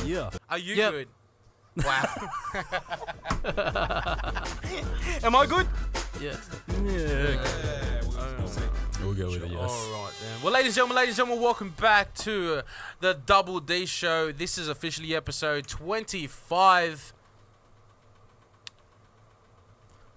Yeah. Are you Yep. good? Wow. Am I good? Yeah. We'll go with it, yes. All right, then. Well, ladies and gentlemen, welcome back to the Double D Show. This is officially episode 25.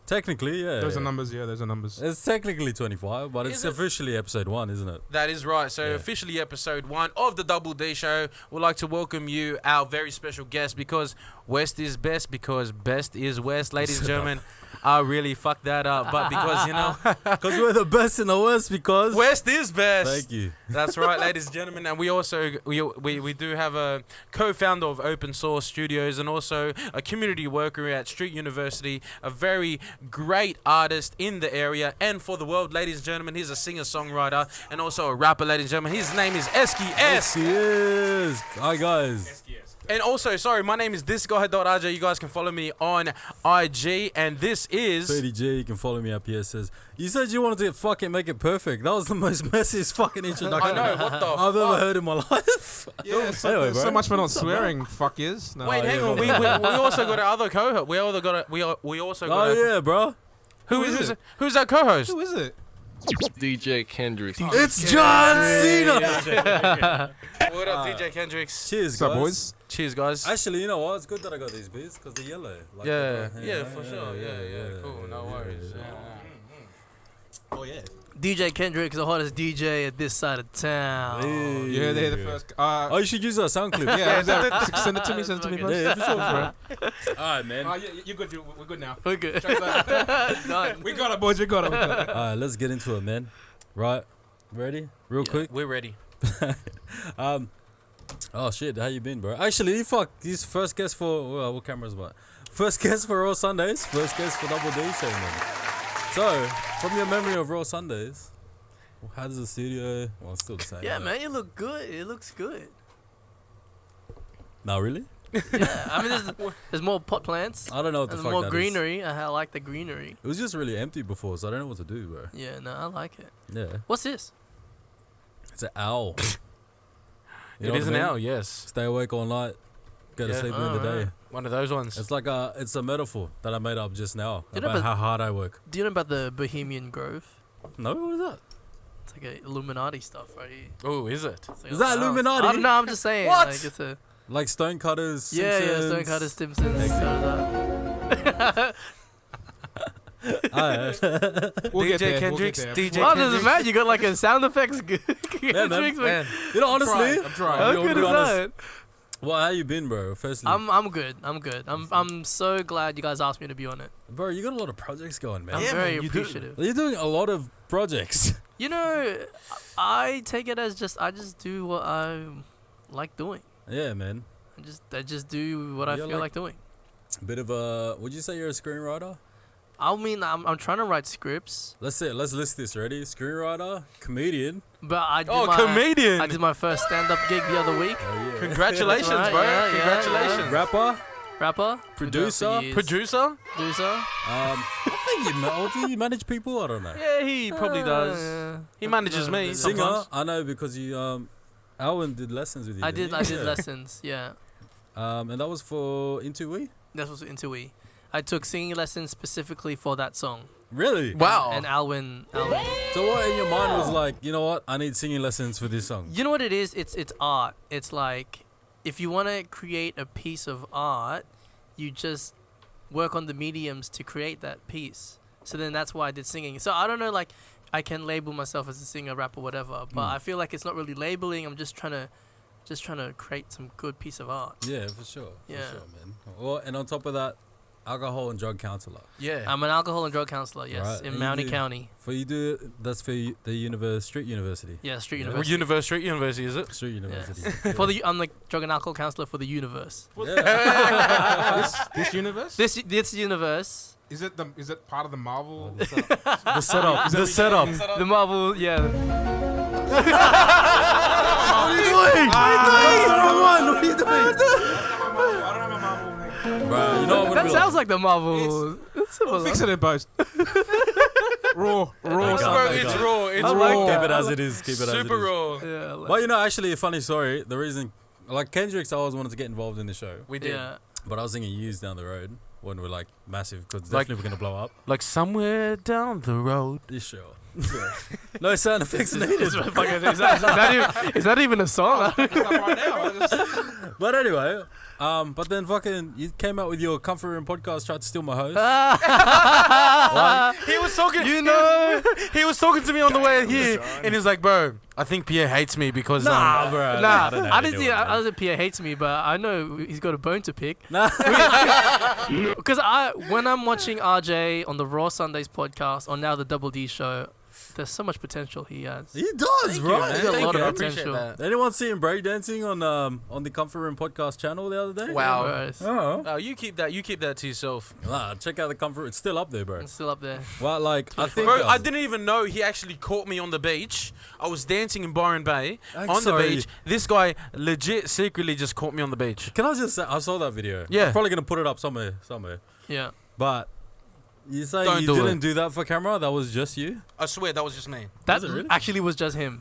Technically, yeah. Those are numbers, those are numbers. It's technically 25, but it's Is it? officially episode 1, isn't it? That is right. So, Yeah. officially episode 1 of the Double D Show. We'd like to welcome you, our very special guest, because West is best, because best is West. Ladies and gentlemen, I really fucked that up, but because, you know... Because we're the best in the West, because... West is best. Thank you. That's right, ladies and gentlemen. And we also we do have a co-founder of Open Source Studios and also a community worker at Street University, a very great artist in the area and for the world, ladies and gentlemen. He's a singer-songwriter and also a rapper, ladies and gentlemen. His name is Esky.esk. Yes. Hi, guys. And also, sorry, my name is thisguy.rj. You guys can follow me on IG. And this is... 30G, you can follow me at PSS. You said you wanted to fucking make it perfect. That was the most messiest fucking introduction I know, what the I've ever heard in my life. Yeah, Anyway, bro. so much for not swearing, fuckers. No. Wait, hang on. We also got our other co-host. We also got Oh, yeah, bro. Who's our co-host? Who is it? DJ Kendrix. It's John Cena. What up, DJ Kendrix? Cheers, What's up, guys. boys? Cheers, guys. Actually, you know what? It's good that I got these beers because they're yellow. Like Yeah, the- for sure. Yeah, cool. No worries. Oh, yeah. DJ Kendrix, the hottest DJ at this side of town. Hey. Yeah, they're the first. Oh, you should use that sound clip. Yeah, send it to me, bro. Yeah, for sure, bro. Alright, man. You're good. We're good now. We're good. Done. We got it, boys. We got it. Alright, let's get into it, man. Right? Ready? Real quick. We're ready. Oh shit, how you been, bro? Actually, fuck, he's first guest for what camera's what? First guest for RAWsundays, first guest for Double D Show, man. So, from your memory of RAWsundays, how does the studio? Well, it's still the same. Yeah, man, you look good. It looks good. No, really? Yeah, I mean, there's more pot plants. I don't know what the There's fuck more that is. greenery. I like the greenery. It was just really empty before, so I don't know what to do, bro. Yeah, no, I like it. Yeah, What's this? it's an owl. You know It what is I an mean? owl, yes. Stay awake all night, go to Yeah. sleep during the day. Alright. One of those ones. It's like it's a metaphor that I made up just now You know about about- how hard I work. Do you know about the Bohemian Grove? No, what is that? It's like a Illuminati stuff, right here. Oh, is it? It's like Is that I don't know. Illuminati? I don't know. I'm just saying. What? Like it's a Like Stonecutters, yeah, Simpsons. Stonecutters, Simpsons. We'll get there, DJ Kendrix, we'll get there. DJ What does it Kendrix. matter? You got like a sound effects. Kendrix, Man, You know, honestly, I'm trying. How Yo, good be is honest. that? Well, how you been, bro? Firstly, I'm good. I'm so glad you guys asked me to be on it. bro, you got a lot of projects going, man. I'm Yeah, very man, you do. appreciative. You're doing a lot of projects. You know, I take it as I just do what I like doing. Yeah, man. I just do what I You're feel like doing. Bit of a. Would you say you're a screenwriter? I mean, I'm trying to write scripts, Let's list this. Ready? Screenwriter, comedian. but I did comedian. I did my first stand-up gig the other week. Oh yeah. Congratulations, Right, bro. yeah, Congratulations. Rapper, Rapper, Producer? Producer? producer. I think do you manage people? I don't know. Yeah, he probably does. Yeah. He manages me Singer, sometimes. I know because you Alwyn did lessons with you. I didn't did you? Yeah. lessons. Yeah, And that was for Into We. that was into we. I took singing lessons specifically for that song. Really? Wow. And Alwyn. So what in your mind was like, you know what? I need singing lessons for this song. You know what it is? It's art. It's like if you want to create a piece of art, you just work on the mediums to create that piece. So then that's why I did singing. So I don't know, like I can label myself as a singer, rapper, whatever. But I feel like it's not really labeling. I'm just trying to create some good piece of art. Yeah, for sure. Yeah. For sure, man. Well, and on top of that, alcohol and drug counselor. Yeah. I'm an alcohol and drug counselor. Yes, Right, in and Mountie you- County. For you do that's for the Street University. Yeah, Street Yeah. University. Street University, is it? Street University. I'm the drug and alcohol counselor for the universe. This universe? This universe, Is it part of the Marvel? The setup. Is that The what setup. the Marvel. Yeah. What are you doing? What are you doing? I don't have a Marvel. Bro, you know what? That sounds like the Marvel. It's We'll fix it in post. Raw. Bro, Okay. it's raw. It's I raw. like Keep that. it as it is. Keep it as it Super is. raw. Yeah. Like, Well, you know, actually, a funny story. The reason like Kendrix, I always wanted to get involved in the show, We did. Yeah. but I was thinking years down the road when we're like massive, because Like- definitely we're gonna blow up. Like somewhere down the road. This show. No sound effects needed. is that even a song? Right now, But anyway, but then fucking you came out with your comfort room podcast, tried to steal my host. He was talking. You know. He was talking to me on the way here, and he was like, "Bro, I think Pierre hates me because Nah, bro. Nah, I don't know I how didn't to see. do it, I man. don't Pierre hates me, but I know he's got a bone to pick. Nah. Because when I'm watching RJ on the Raw Sundays podcast, or now the Double D show, there's so much potential he has. He does, bro. man. He's got a lot of I appreciate potential. that. Anyone see him breakdancing on the Comfort Room podcast channel the other day? Wow. Bros. Oh. Oh, you keep that to yourself, Nah, check out the Comfort. It's still up there, bro. It's still up there. Well, like I think. bro. I didn't even know he actually caught me on the beach. I was dancing in Byron Bay I'm on sorry. the beach. This guy legit secretly just caught me on the beach. Can I just say I saw that video? Yeah. I'm probably gonna put it up somewhere. Yeah. But you say Don't you do didn't it. do that for camera? That was just you? I swear that was just me. That it really? actually was just him.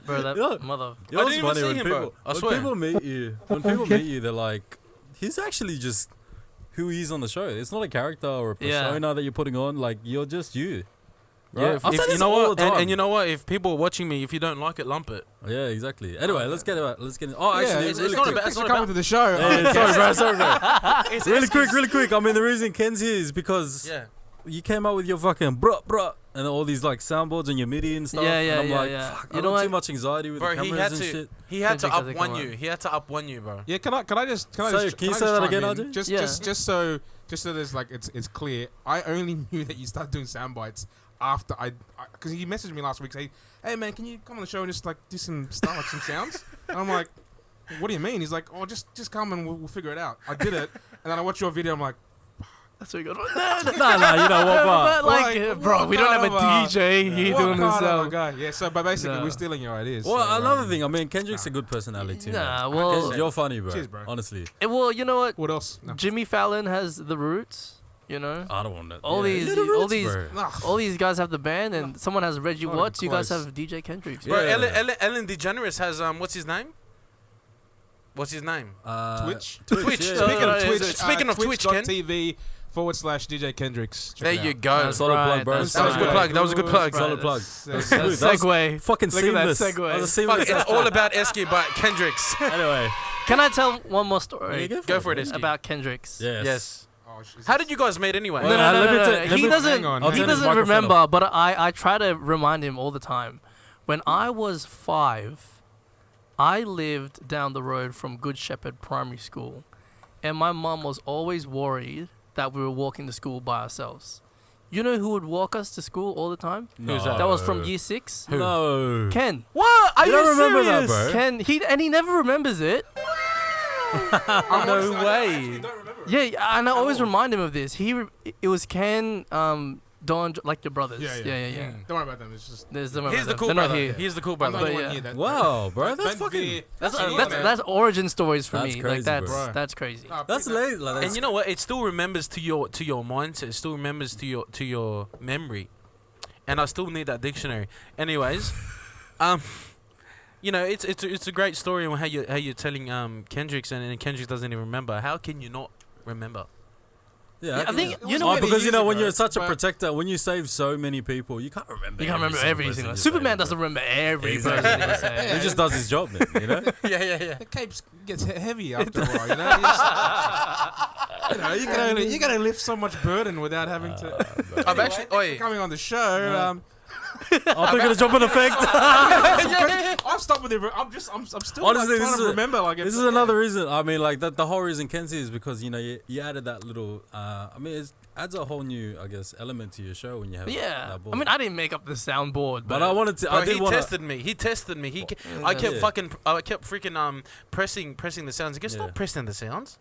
Bro, that Yeah. mother. You know I what's didn't even funny see when him, people bro. I when swear. people meet you when people meet you, they're like, he's actually just who he is on the show. It's not a character or a Yeah. persona that you're putting on. Like you're just you. Right? Yeah, I say if, this you know all what? the time. And you know what? If people are watching me, if you don't like it, lump it. Yeah, exactly. Anyway, let's get about. Let's get. Oh, actually, it's really not quick. about- Thanks for not coming about- to the show. Hey, sorry, bro. It's Really quick. I mean, the reason Ken's here is because Yeah. you came out with your fucking bruh and all these like soundboards and your MIDI and stuff. Yeah, and I'm yeah, like, yeah. fuck, You I know got too what? much anxiety with Bro, the he cameras had and to. shit. He had to Kendrix up hasn't one come you. out. He had to up one you, bro. Yeah, can I just Can you say can I that just again, chime in? RJ? Yeah. Just so there's like it's clear. I only knew that you started doing sound bites after because he messaged me last week saying, "Hey man, can you come on the show and just like do some stuff, like some sounds?" And I'm like, "What do you mean?" He's like, "Oh, just come and we'll figure it out." I did it, and then I watched your video. I'm like, That's what you got. Nah, you know what, But bro? like, Like, bro, we don't have a what DJ here "What doing this. kind of a guy?" Yeah. So, but basically, No. we're stealing your ideas. Well, so, another thing. I mean, Kendrick's a good personality too. Nah, man. well- Kendrick, you're funny, bro. Cheers, bro. Honestly, Well, you know what? What else? No. Jimmy Fallon has the roots. You know, I don't want to. All these- Yeah, the all roots, these- bro. Ugh. all these guys have the band, and someone has Reggie Not even Watts. You guys close. have DJ Kendrix. Yeah. Bro, Ellen DeGeneres has what's his name? What's his name? Twitch. Twitch. yeah. Speaking Oh, of is Twitch, it? Speaking of Twitch, Ken. twitch.tv/DJ Kendrix. Check There it you out. go. That's Solid right, plug, bro. that's That was a good right. plug. That was a good plug. Solid plug. That's- That's That smooth. That was segue. fucking Look at that seamless. segue. That was a Fuck, seamless. it's all about Esky, but Kendrix. Anyway, Can I tell one more yeah, story Go for it, Esky. about Kendrix? Yes. Yes. Oh, sh- is How it- did you guys meet anyway? Well, No, no, no, let me no, tell- no. let He me- doesn't. hang on, I'll He turn his doesn't microphone remember, but I try to remind him all the time. When I was 5, I lived down the road from Good Shepherd Primary School, and my mum was always worried that we were walking to school by ourselves. You know who would walk us to school all the time? Who's that? That was from year 6. Who? No. Ken. What? Are You you, don't remember that, serious? bro? Ken. He never remembers it. No way. Yeah, and I always remind him of this. It was Ken, Don, like your brothers. Yeah, yeah. yeah. Don't worry about them. It's just. There's He's the cool They're not brother. here. He's the cool I'm brother. not the But one yeah. here that- Wow, bro, that's Don't fucking. be- That's Yeah. that's origin stories for That's me. crazy, Like that's bro. that's crazy. Nah, That's pick that. late. Like, And you know what? It still remembers to your mindset. It still remembers to your memory. And I still need that dictionary. Anyways, you know, it's a great story on how you're telling Kendrix and Kendrix doesn't even remember. How can you not remember? yeah, I think It you was know Oh, what. because you know years when ago, you're such a but- protector, when you save so many people, you can't remember. You can't remember every person single. you Superman saved, doesn't bro. remember every Exactly. person. he Yeah. saved. He just does his job, man. You know. Yeah. The cape gets heavy after a while, you know. You can only lift so much burden without having to. I've actually. Oh, Anyway, coming on the show, I'm thinking of jumping effect. I've stopped with it. I'm still Honestly, like, this trying is to a- remember. Like, This is another reason. I mean, like the whole reason Kenzie is because you know you added that little. I mean, it adds a whole new, I guess, element to your show when you have. Yeah, That board. I mean, I didn't make up the soundboard, but I wanted to. Bro, I did he want to. tested me. He tested me. I kept Yeah. fucking. I kept freaking pressing the sounds. He goes, Yeah. stop pressing the sounds.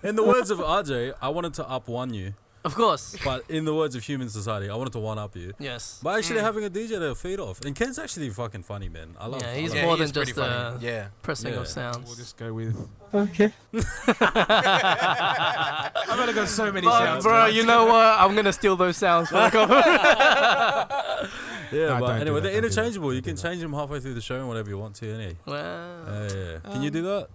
In the words of RJ, I wanted to up one you, of course. but in the words of human society, I wanted to one up you. Yes. By actually having a DJ to feed off, and Ken's actually fucking funny, man. I love. Yeah, I he's love Yeah, more he than is pretty just funny. Yeah. pressing Yeah. of sounds. We'll just go with. Okay. I've only got so many But, sounds. bro, man. you know what? I'm gonna steal those sounds for the cover. Yeah, No, but don't do anyway, that, they're don't do that, interchangeable. You don't can do that. change them halfway through the show and whatever you want to, anyway. Well, Yeah. Can you do that?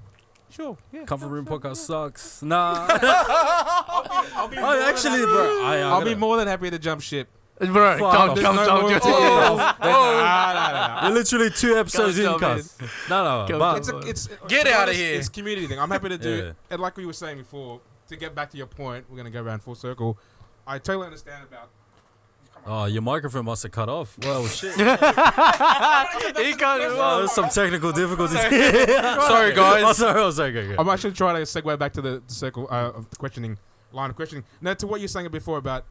Sure. Yeah. Comfort Room Podcast sucks. Nah. I'll be Oh, actually, bro. I'll be more than happy to jump ship. bro, Fuck jump, off. jump, There's jump, no jump. more Nah. We're literally 2 episodes in, jump in. cuz. No, Go, but jump. It's Get to be outta honest, here. It's community thing. I'm happy to do Yeah. it. And like we were saying before, to get back to your point, we're gonna go around full circle. I totally understand about. oh, your microphone must have cut off. Well, shit. He can't Oh, there's some technical difficulties. Sorry, guys. Oh, sorry. Go. I'm actually trying to segue back to the circle of the questioning line of questioning. Now, to what you're saying before about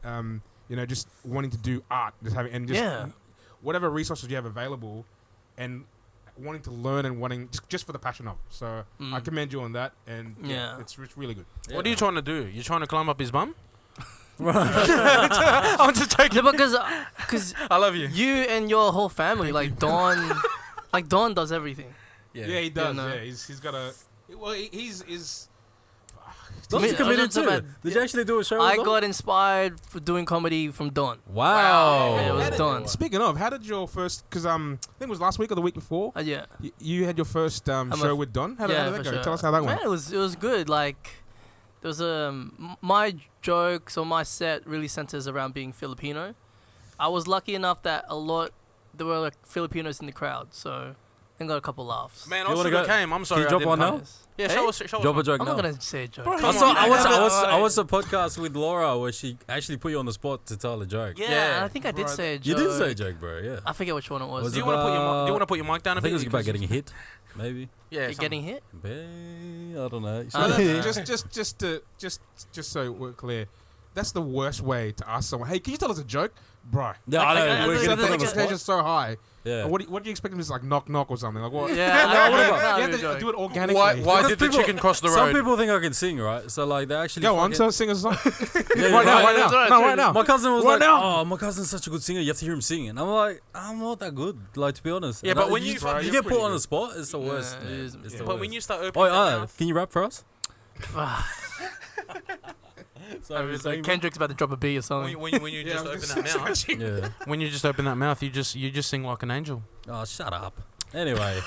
just wanting to do art, just having and just Yeah. whatever resources you have available, and wanting to learn and wanting just for the passion of it. So I commend you on that, and Yeah. it's really good. What are you trying to do? You trying to climb up his bum? Right. I'm just taking. No, because I love you. you and your whole family, like Dawn, does everything. Yeah, he does. no. Yeah, he's got a. Well, he's. Those Me- are committed I was too. Did you actually do a show? I with got inspired for doing comedy from Dawn. Wow. Yeah, it was How did- done. Speaking of, how did your first? Because I think it was last week or the week before. Yeah. You had your first show with Don. How did that for go? sure. Tell us how that Man, went. it was good. Like, there was my jokes or my set really centers around being Filipino. I was lucky enough that there were like Filipinos in the crowd, so I got a couple laughs. Man, You I wanna should have go- came. I'm sorry. you I drop didn't one come. now? Yeah, Hey? show us. Drop a joke I'm now. not gonna say a joke. Bro, Come I come on. saw. on, I watched a podcast with Laura where she actually put you on the spot to tell a joke. Yeah, Yeah, I think I did bro, say a You joke. did say a joke, bro. Yeah. I forget which one it was. Was Do you it want to put your about- do you want to put your mic down I a think it bit? was about Because- getting hit, maybe. Yeah, You're getting hit? I don't know. Just so we're clear, that's the worst way to ask someone. Hey, can you tell us a joke, bro? Yeah, I know. I We're think gonna the put on the expectation's spot. so high. Yeah. What do you expect them to just like knock or something? Like what? Yeah, No, I what think about- it's not You a have to joke. do it organically. Why Because did the people- chicken cross the road? Some people think I can sing, right? So like they actually. Go on, fucking- so sing a song. Yeah, right now, yeah, right now, no, right now. My cousin was Right like, now. "Oh, my cousin's such a good singer. You have to hear him sing." And I'm like, "I'm not that good, like to be honest." Yeah, And but I- when you- Bro, you you're get put pretty on the good. spot, it's the worst. Yeah, man. it is, It's yeah. the But worst. when you start Oh, opening that mouth, can you rap for us? Sorry, It's like Kendrix about to drop a beat or something. when you just open that mouth, Yeah. when you just open that mouth, you just sing like an angel. Oh, shut up. Anyway.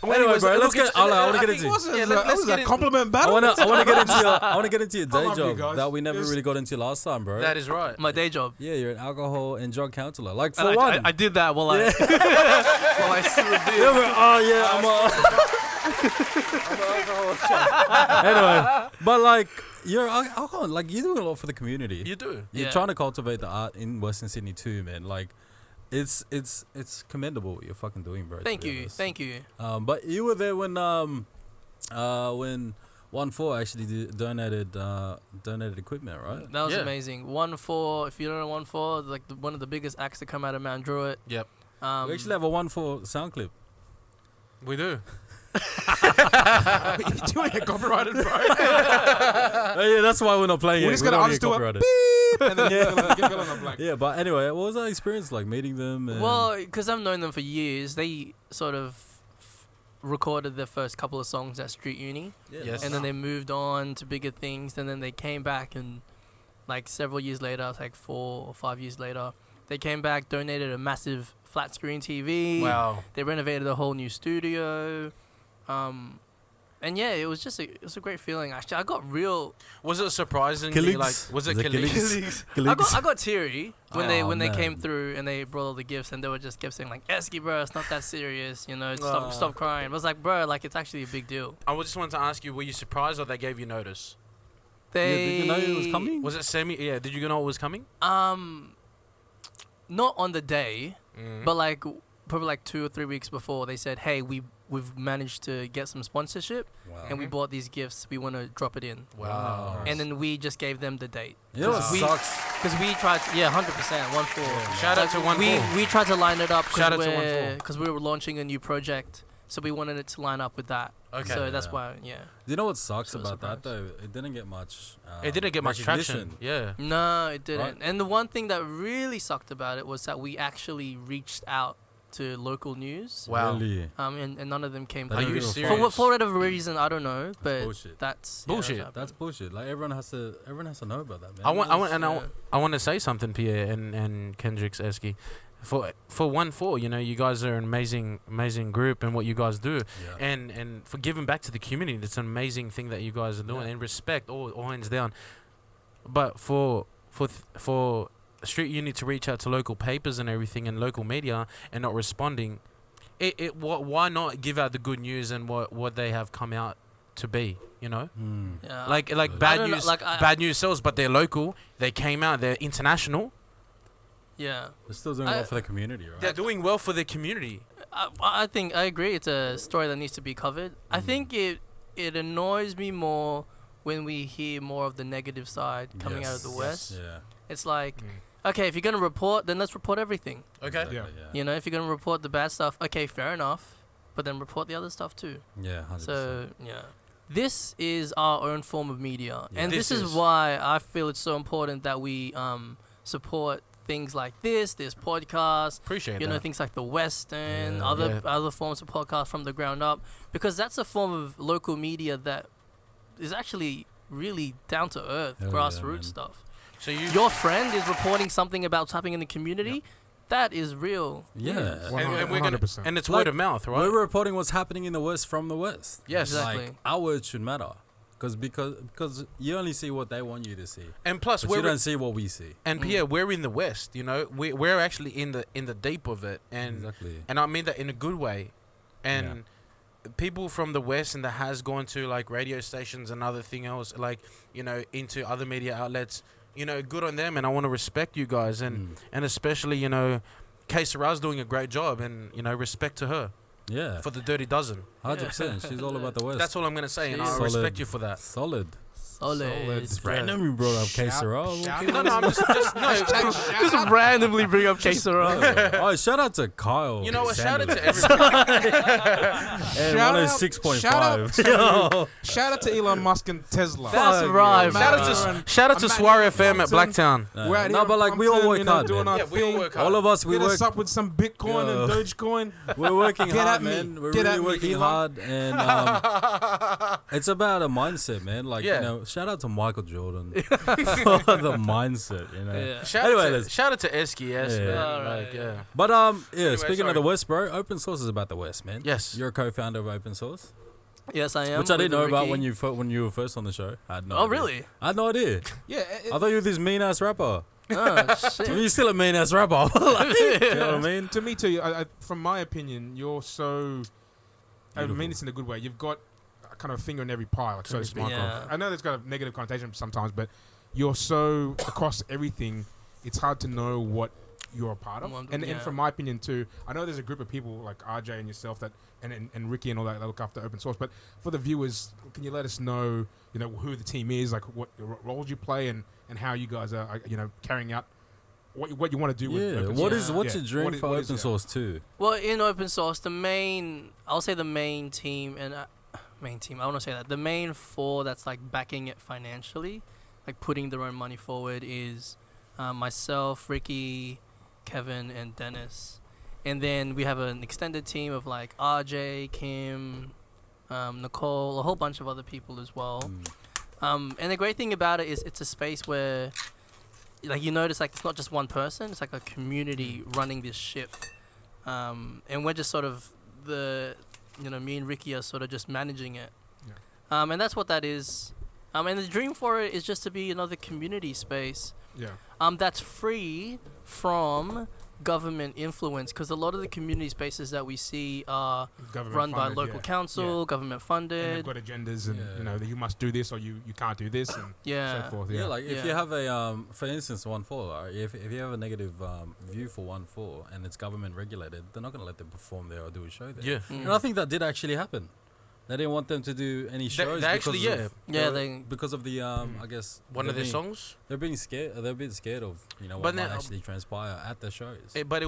Well, Anyway, anyways, bro, look, let's get. it's- I want to I get think into. what's- Yeah, let's let's get get a in- compliment I battle. want to get into your. I want to get into your I day love you job guys. that we never Yes. really got into last time, bro. That is right. My day job. Yeah, you're an alcohol and drug counselor. Like for And one. I did that while I Yeah. while I still did. Yeah, bro, oh yeah, I'm an alcohol. Anyway, but like you're alcohol, like you're doing a lot for the community. You do. You're Yeah. trying to cultivate the art in Western Sydney too, man. Like, it's commendable what you're fucking doing, bro. Thank you. But you were there when 1-4 actually donated equipment, right? That was Yeah. amazing. 1-4. If you don't know 1-4, like one of the biggest acts to come out of Mount Druitt. Yep. We actually have a 1-4 sound clip. We do. You're doing it copyrighted, bro. Oh, yeah, that's why we're not playing We're it. just We gonna don't I'll get just do a copyrighted. beep, and then get Bill on the blank. Yeah, but anyway, what was that experience like meeting them? And Well, because I've known them for years, they sort of recorded their first couple of songs at Street Uni, Yes. and then they moved on to bigger things, and then they came back, and like several years later, like 4 or 5 years later, they came back, donated a massive flat screen TV. Wow. They renovated a whole new studio. And yeah, it was a great feeling. Actually, I got real. Was it surprisingly Killings? like? Was it Was it killings? I got teary when they came man. through and they brought all the gifts and they were just kept saying like, Esky, bro, it's not that serious, you know, Aw. stop crying. I was like, bro, like it's actually a big deal. I just wanted to ask you: were you surprised or they gave you notice? They did you know it was coming? Was it semi? Yeah. Did you know it was coming? Not on the day, Mm. but like probably like 2 or 3 weeks before, they said, hey, we've managed to get some sponsorship Wow. and we bought these gifts. We want to drop it in. Wow. And then we just gave them the date. You know what Cause we- sucks? Because we tried to, 100%, 1-4. Shout out to 1-4. We tried to line it up Shout out to 1-4. because we were launching a new project. So we wanted it to line up with that. Okay. So that's Yeah. why, You know what sucks So about that surprised. though? It didn't get much. It didn't get much traction. recognition. Yeah. No, it didn't. Right. And the one thing that really sucked about it was that we actually reached out to local news. Wow. Really? And none of them came Are through. you Real serious? For whatever reason, I don't know, but bullshit. that's Bullshit. what That's bullshit. Like everyone has to know about that, man. I want Yeah. to say something, Pierre and Kendrix Esky. for 1-4, you know, you guys are an amazing group and what you guys do, and for giving back to the community. It's an amazing thing that you guys are doing, and respect all hands down. But for Street Unit to reach out to local papers and everything and local media and not responding, why not give out the good news and what they have come out to be, you know? Yeah. Like bad news, bad news sells, but they're local. They came out, they're international. Yeah. They're still doing well for the community, right? They're doing well for the community. I think I agree. It's a story that needs to be covered. I think it annoys me more when we hear more of the negative side coming out of the West. Yeah. It's like, okay, if you're gonna report, then let's report everything. Okay. Exactly, You know, if you're gonna report the bad stuff, okay, fair enough. But then report the other stuff too. Yeah. 100%. So yeah. This is our own form of media, Yeah. and this is why I feel it's so important that we support things like this podcast. Appreciate you know, that. things like the Western, Yeah. other forms of podcast from the ground up, because that's a form of local media that is actually really down to earth, Hell yeah, grassroots man. stuff. So Your friend is reporting something about what's happening in the community. That is real. Yeah. and we're gonna, 100%. and it's Like, word of mouth, right? We're reporting what's happening in the West from the West. Yes. Exactly. Like, our words should matter. Because you only see what they want you to see. And plus, But you don't see what we see. and Pierre, we're in the West. You know, we're actually in the deep of it, and Exactly. and I mean that in a good way. And people from the West and that has gone to like radio stations and other thing else, like, you know, into other media outlets. You know, good on them, and I want to respect you guys, and especially, you know, K Sarah's doing a great job, and, you know, respect to her Yeah. for the Dirty Dozen. 100%. She's all about the West. That's all I'm gonna say, and I Solid. respect you for that. Solid. Solid. It's random you brought up K Sarah. No, I'm just no. Just randomly bring up Quesera. Oh, shout out to Kyle. You know what? Shout out to Sanders. everybody. And Shout out- 106.5. Yo. Shout out to Elon Musk and Tesla. That's right, Shout out to Swar FM at Blacktown. We're out No, here but like we all Compton, work you know, hard, doing man. our We all thing. work hard. All of us, we Hit work. us up with some Bitcoin Yo. and Dogecoin. We're working Get hard, at me. man. We're Get really at me, working Elon. hard, and it's about a mindset, man. Like, Yeah. you know, shout out to Michael Jordan for the mindset, you know. Yeah. Shout out to Esky.esk, Yeah. man. Alright, Like, yeah. But yeah. Anyway, Speaking sorry. of the West, bro, open source is about the West, man. Yes. You're a co-founder of Open Source, Yes, I am. which I with didn't know about Ricky. when you were first on the show. I had no Oh, idea. really? I had no idea. Yeah. I thought you were this mean ass rapper. Oh, shit. You're still a mean ass rapper. Like, you know what I mean? To me too. From my opinion, you're so. I Beautiful. mean this in a good way. You've got a kind of a finger in every pie, like so to speak. Yeah. I know there's got a negative connotation sometimes, but you're so across everything. It's hard to know what you're a part of. And Yeah. from my opinion too, I know there's a group of people like RJ and yourself that and Ricky and all that look after open source. But for the viewers, can you let us know, you know, who the team is, like what roles you play, and how you guys are, you know, carrying out what you want to do with Yeah. open What source? is what's Yeah. your dream for what is open that? source too? Well, in open source, the main team, and main team, I want to say that the main four that's like backing it financially, like putting their own money forward, is myself, Ricky, Kevin, and Dennis. And then we have an extended team of like RJ, Kim, Nicole, a whole bunch of other people as well. And the great thing about it is it's a space where, like, you notice, like, it's not just one person, it's like a community running this ship. And we're just sort of me and Ricky are sort of just managing it. Yeah. And that's what that is. And the dream for it is just to be another community space Yeah. that's free from government influence, because a lot of the community spaces that we see are Government run by funded, local yeah. council, government And they've funded. got agendas, and Yeah. you know, you must do this or you can't do this, and Yeah. so forth. Yeah, Yeah. like if Yeah. you have a for instance 1.4, right? If you have a negative view for 1.4 and it's government regulated, they're not gonna let them perform there or do a show there. Yeah. Mm. And I think that did actually happen. They didn't want them to do any shows they actually, because yeah. of, Yeah, they- because of the I guess One of they're their being- songs. They're being scared. They're being scared of But what might then- actually transpire at the shows. But it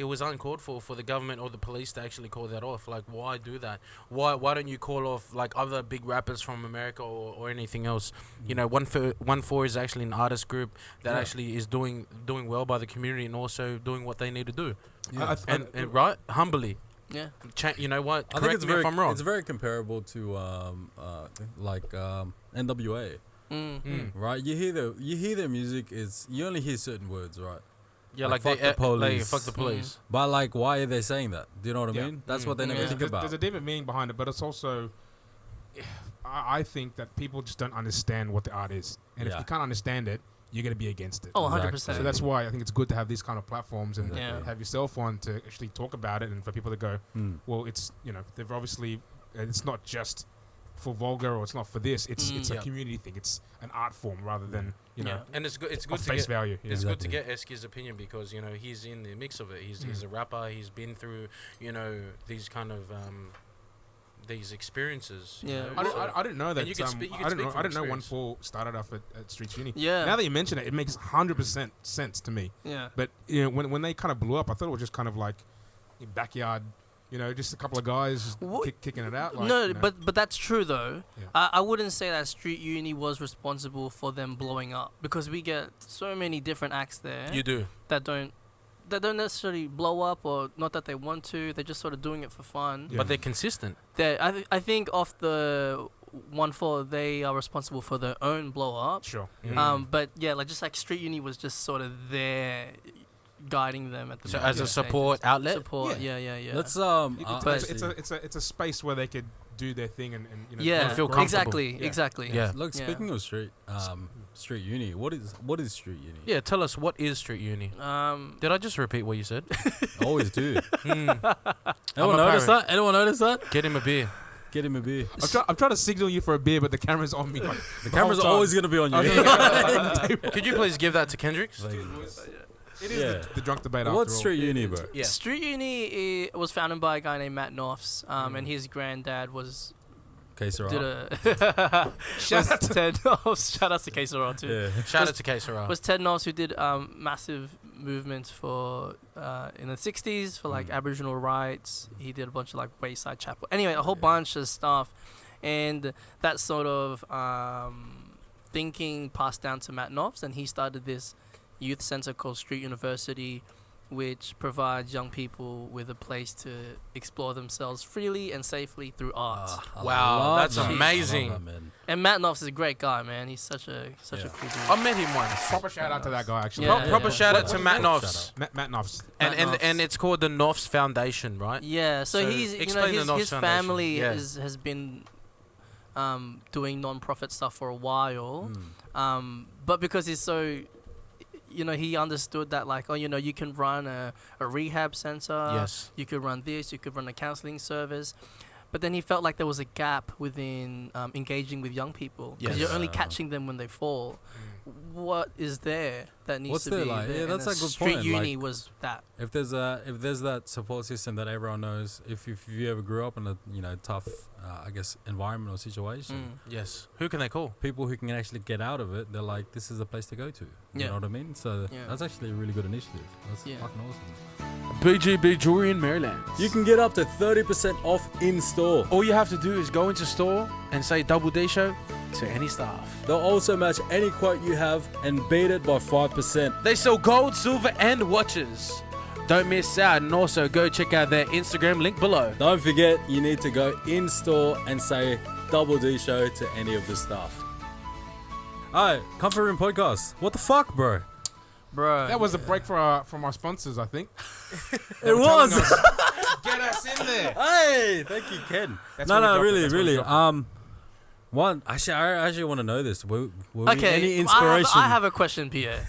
was uncalled for the government or the police to actually call that off. Like, why do that? Why don't you call off like other big rappers from America or anything else? You know, 1.4 is actually an artist group that Yeah. actually is doing well by the community and also doing what they need to do. Yeah. And right, humbly. Yeah. You know what? I think Correct it's me very if I'm wrong. it's very comparable to NWA. Mm. Mm. Right, you hear their music. You only hear certain words, right? Yeah, Like, like, fuck the police. fuck the police. But like, why are they saying that? Do you know what I Yeah. mean? That's what they never Yeah. think There's, about. there's a deeper meaning behind it, but it's also, I think that people just don't understand what the art is, and if Yeah. you can't understand it, you're gonna be against it. Oh, Exactly. 100%. So that's why I think it's good to have these kind of platforms and Yeah. have yourself on to actually talk about it, and for people to go, Mm. well, it's they've obviously it's not just for vulgar or it's not for this. It's a Yeah. community thing. It's an art form rather than Yeah. And it's good. It's good of to face get. value. Yeah. It's good to Exactly. get Esky's opinion because he's in the mix of it. He's a rapper. He's been through these kind of these experiences. Yeah. I didn't know that. And you can speak- you can I didn't speak know. from I didn't know experience. 1-4 started off at Streets Uni. Yeah. Now that you mention it, it makes 100% sense to me. Yeah. But when they kind of blew up, I thought it was just kind of like a backyard, just a couple of guys What? kicking it out. Like, No, but that's true though. Yeah. I wouldn't say that Street Uni was responsible for them blowing up because we get so many different acts there You do. that don't necessarily blow up, or not that they want to. They're just sort of doing it for fun. Yeah. But they're consistent. I think off the 1-4, they are responsible for their own blow up. Sure. But yeah, just like Street Uni was just sort of there, guiding them at the So beginning as a stages. support outlet. Support, yeah. Let's It's a space where they could do their thing and Yeah, feel grow. comfortable. exactly, Yeah. exactly. Yeah. look. Yeah. Speaking of Street Uni, what is Street Uni? Yeah, tell us what is Street Uni. Did I just repeat what you said? I always do. Hmm. Anyone a notice pirate. that? Anyone notice that? Get him a beer. Get him a beer. I'm trying to signal you for a beer, but the camera's on me. Like, The camera's whole time. always gonna be on you. Could you please give that to Kendrix? It is Yeah. the drunk debate. After What's all. Street Uni, bro? Yeah. Street Uni was founded by a guy named Matt Knopfs, and his granddad was Okay, sir. did a Shout out to Ted Knopfs. Shout out to K-Sora too. Yeah. Shout out to K-Sora. Was Ted Knopfs who did massive movements for in the 60s for like Aboriginal rights. He did a bunch of like Wayside Chapel. Anyway, a whole bunch of stuff, and that sort of thinking passed down to Matt Knopfs, and he started this youth center called Street University, which provides young people with a place to explore themselves freely and safely through art. I Wow, love that's that. I love amazing. that, man. And Matt Knopfs is a great guy, man. He's such a cool dude. I met him once. proper shout out to that guy actually. Yeah. Proper shout out to What- Matt what- Knopfs. Matt Knopfs. Matt Knopfs. And it's called the Knopfs Foundation, right? Yeah, so So he's explain the Knopfs his Foundation. family Yeah. has been doing non-profit stuff for a while, but because he's so, he understood that like, you can run a rehab center, Yes. you could run this, you could run a counseling service, but then he felt like there was a gap within engaging with young people because Yes. you're only catching them when they fall. What is there that needs What's to there be like? there? Yeah, And that's then a good Street point, Uni like- was that. If there's that support system that everyone knows, if you ever grew up in a tough environment or situation, Yes. Who can they call? people who can actually get out of it, they're like, this is the place to go to. You Yeah. know what I mean? So Yeah. that's actually a really good initiative. That's Yeah. fucking awesome. BGB Jewellery in Merrylands. You can get up to 30% off in store. All you have to do is go into store and say Double D Show to any staff. They'll also match any quote you have and beat it by 5%. They sell gold, silver, and watches. Don't miss out, and also go check out their Instagram link below. Don't forget, you need to go in store and say Double D Show to any of the stuff. Alright, Comfort Room Podcast. What the fuck, bro? Bro, That was a break from our sponsors, I think. It was. Get us in there. Hey, thank you, Ken. That's No, when we no, dropped it, really, that's when we really. dropped it. One, actually, I actually want to know this. Were we okay. any inspiration? I have a question, Pierre.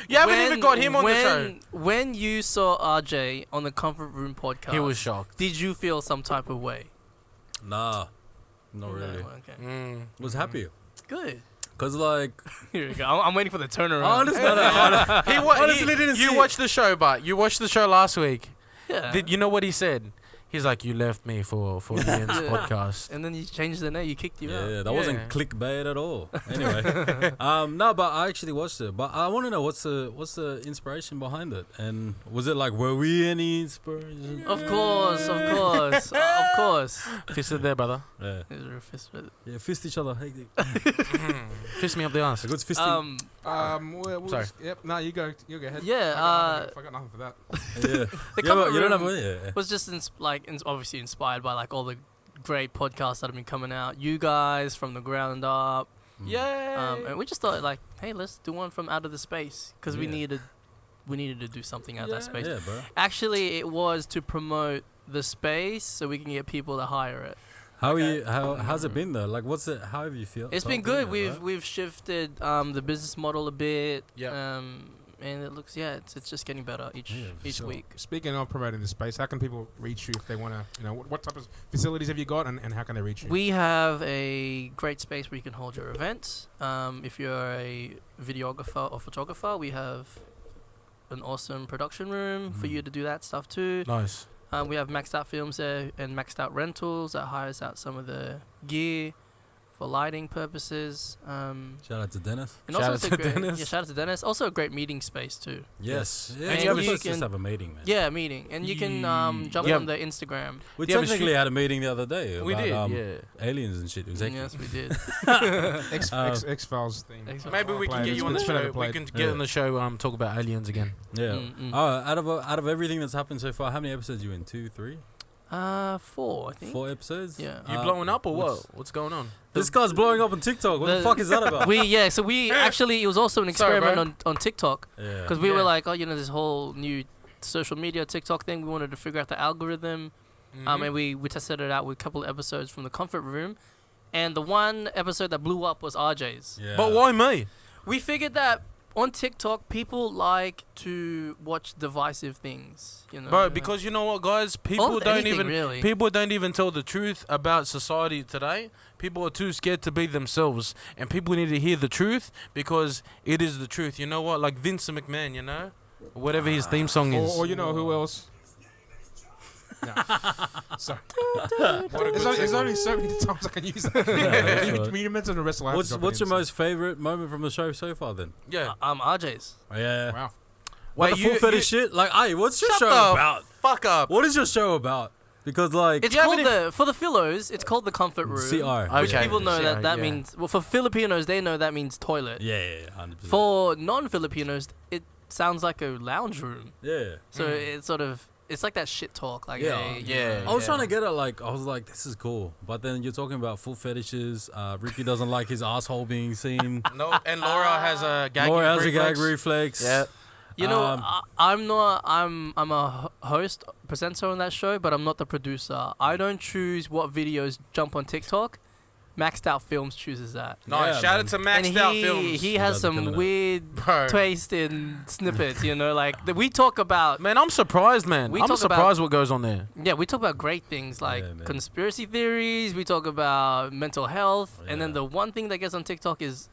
You haven't even got him on the show. When you saw RJ on the Comfort Room podcast, He was shocked. Did you feel some type of way? Nah, not really. No, okay. Was happy. Good. Cause like, Here we go. I'm waiting for the turnaround. honestly, honestly didn't see You it. watched the show, but you watched the show last week. Yeah. Did you know what he said? He's like, you left me for Ian's Yeah. podcast. And then you changed the name. You kicked you out. Yeah, that wasn't clickbait at all. Anyway, no, but I actually watched it. But I want to know what's the inspiration behind it, and was it like, were we any inspiration? Of course, of course, of course. Fisted there, brother. Yeah, It was a fist with- fist each other. Hey, Fist me up the ass. a good fisting. We'll Sorry. Yep. No, you go ahead. Yeah, I got nothing for that. Yeah, the yeah, Comfort but you don't have Room one. Yeah. was just obviously inspired by like all the great podcasts that have been coming out. You guys from the ground up. Yay! And we just thought like, hey, let's do one from out of the space because we Yeah. needed we needed to do something at that space. Yeah, bro. Actually, it was to promote the space so we can get people to hire it. How's it been though? Like, what's it? How have you feel? It's been good. We've shifted the business model a bit. Yeah. And it looks it's just getting better each week. Speaking of promoting the space, how can people reach you if they want to? What type of facilities have you got, and how can they reach you? We have a great space where you can hold your events. If you're a videographer or photographer, we have an awesome production room for you to do that stuff too. Nice. We have Maxed Out Films there and Maxed Out Rentals that hires out some of the gear for lighting purposes. Shout out to Dennis. And Shout also out to great, Dennis. Yeah, shout out to Dennis. Also a great meeting space too. Yes. Yeah, And it's you supposed to can- just have a meeting, man. Yeah, a meeting. And you can jump Yeah. on the Instagram. We Yeah, but technically had a meeting the other day about We did. aliens and shit. Exactly. Yes, we did. X Files thing. Maybe we can get you on the show. We can get on the show. Talk about aliens again. Yeah. Mm. Out of everything that's happened so far, how many episodes you in? 2, 3, 4, I think. 4 episodes? Yeah. You blowing up or what? What's going on? This guy's blowing up on TikTok. What the fuck is that about? So we actually, it was also an Sorry, experiment on TikTok. Yeah. Because we were like, this whole new social media TikTok thing. We wanted to figure out the algorithm. And we tested it out with a couple of episodes from the comfort room. And the one episode that blew up was RJ's. Yeah. But why me? We figured that on TikTok, people like to watch divisive things. Bro, because you know what, guys? People don't even tell the truth about society today. People are too scared to be themselves, and people need to hear the truth because it is the truth. You know what? Like Vincent McMahon, whatever his theme song is. Or you know who else? No. Sorry. What a good There's segue. only so many times I can use that. that's right. You mentioned the rest of life. What's your most favorite moment from the show so far then? Yeah. RJ's. Oh, yeah. Wow. What the full fetish shit? Like, hey, what's your Shut show the about? Fuck up. What is your show about? Because like It's you have called for the Philos, it's called the comfort room. CR. Which Okay. people know CR, that yeah. means, well, for Filipinos, they know that means toilet. Yeah, 100%. For non-Filipinos, it sounds like a lounge room. Yeah. So it's sort of, it's like that shit talk. Like, Yeah. hey, Yeah. I was trying to get it, like, I was like, this is cool. But then you're talking about full fetishes. Ricky doesn't like his asshole being seen. No, and Laura has a gag Laura has reflex. a gag reflex. Yeah. You know, I'm a host, presenter on that show, but I'm not the producer. I don't choose what videos jump on TikTok. Maxed Out Films chooses that. Nice. Yeah, Shout man. out to And Maxed Out Films. he You has guys are some killing it. weird Bro. taste in snippets, like we talk about. Man, I'm surprised, man. We I'm talk surprised what goes on there. Yeah, we talk about great things like Yeah, man. conspiracy theories. We talk about mental health, and then Yeah. the one thing that gets on TikTok is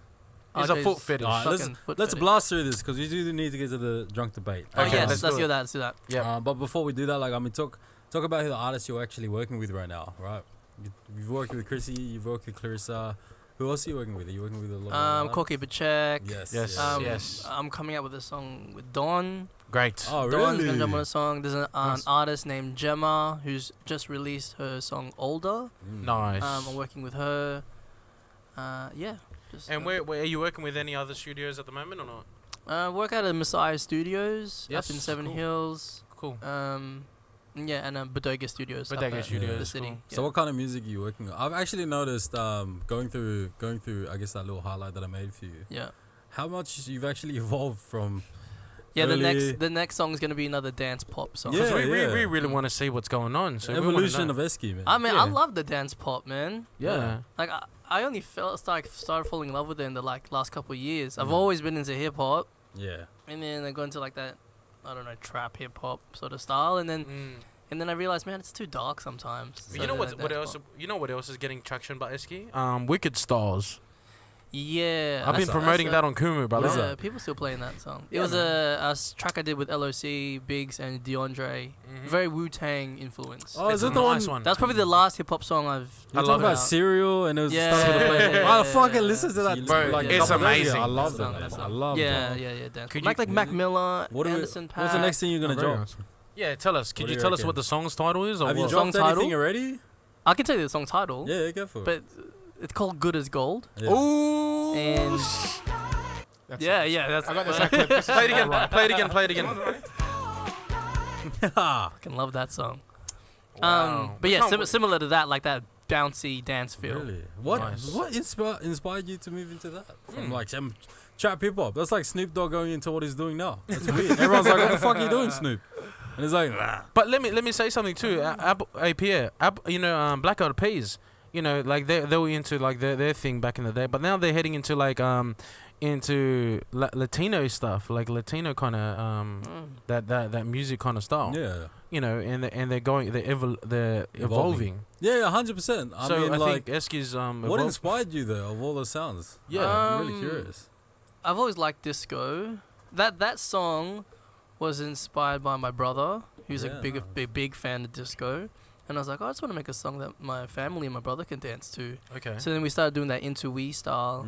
Is a RJ's foot fetish. Alright, fucking foot Let's fetish. blast through this because we do need to get to the drunk debate. Oh Okay, yes, let's let's do do it. that. Let's do that. Yeah. But before we do that, like, I mean, talk about who the artists you're actually working with right now, right? You've worked with Chrissy, you've worked with Clarissa. Who else are you working with? Are you working with a lot of Corky Bachek. Yes. Yes. yes. I'm coming out with a song with Dawn. Great. Oh, Dawn's really? gonna jump on a song. There's an Nice. artist named Gemma who's just released her song Older. Nice. I'm working with her. Yeah. Just, And where are you working with any other studios at the moment or not? work out at Messiah Studios Yes, up in Seven cool. Hills. Cool. Yeah, and Bodega Studios. up Bodega at Studios, the city. cool. So what kind of music are you working on? I've actually noticed going through I guess that little highlight that I made for you. Yeah. How much you've actually evolved from Yeah, early- the next song is gonna be another dance pop song. Yeah. Because we really want to see what's going on. So evolution of Esky, man. I mean, I Yeah. love the dance pop, man. Yeah. Like I only started falling in love with it in the last couple of years. I've always been into hip hop, Yeah. and then I got into like that, I don't know, trap hip hop sort of style, and then I realized, man, it's too dark sometimes. You know what else? You know what else is getting traction by Esky? Wicked Stars. Yeah, I've been promoting that on Kumu, brother. What is Yeah, that? people still playing that song. It Yeah, was a track I did with LOC, Biggs, and DeAndre. Very Wu-Tang influence. Oh, It's is a it the nice one? one. That's probably the last hip hop song I've. You I talking love about it. Cereal and it was Yeah. started to play. Yeah. I fucking listen to that. Bro, like, it's couple days ago. amazing. I love That that. song, man. I love Yeah, that. yeah, yeah. Dance. Could Like you- Mac Miller, What are we, Anderson .Paak. what's the next thing you're gonna drop? Yeah, tell us. Could What do you you tell us reckon? what the song's title is? Or Have you what? Song dropped anything title? already? I can tell you the song title, Yeah, go for it. but it's called "Good as Gold." Yeah. Ooh. And That's yeah, that's. I got the track clip. This is Play it again. right. Play it again. Play it again. I fucking love that song. Wow. But yeah, Which one- similar to that, like that bouncy dance feel. Really? What Nice. what inspired you to move into that? From like some trap hip hop. That's like Snoop Dogg going into what he's doing now. That's weird. Everyone's like, what the fuck are you doing, Snoop? And he's like, nah. But let me say something too. Pierre, Black Eyed Peas, like they were into like their thing back in the day, but now they're heading into like into Latino stuff, like Latino kind of that music kind of style. Yeah. And they're evolving. Yeah, 100%. I mean, I like, think Esky's what inspired you there of all the sounds? Yeah. I'm really curious. I've always liked disco. That song was inspired by my brother, who's a big fan of disco. And I was like, I just want to make a song that my family and my brother can dance to. Okay. So then we started doing that Into We style.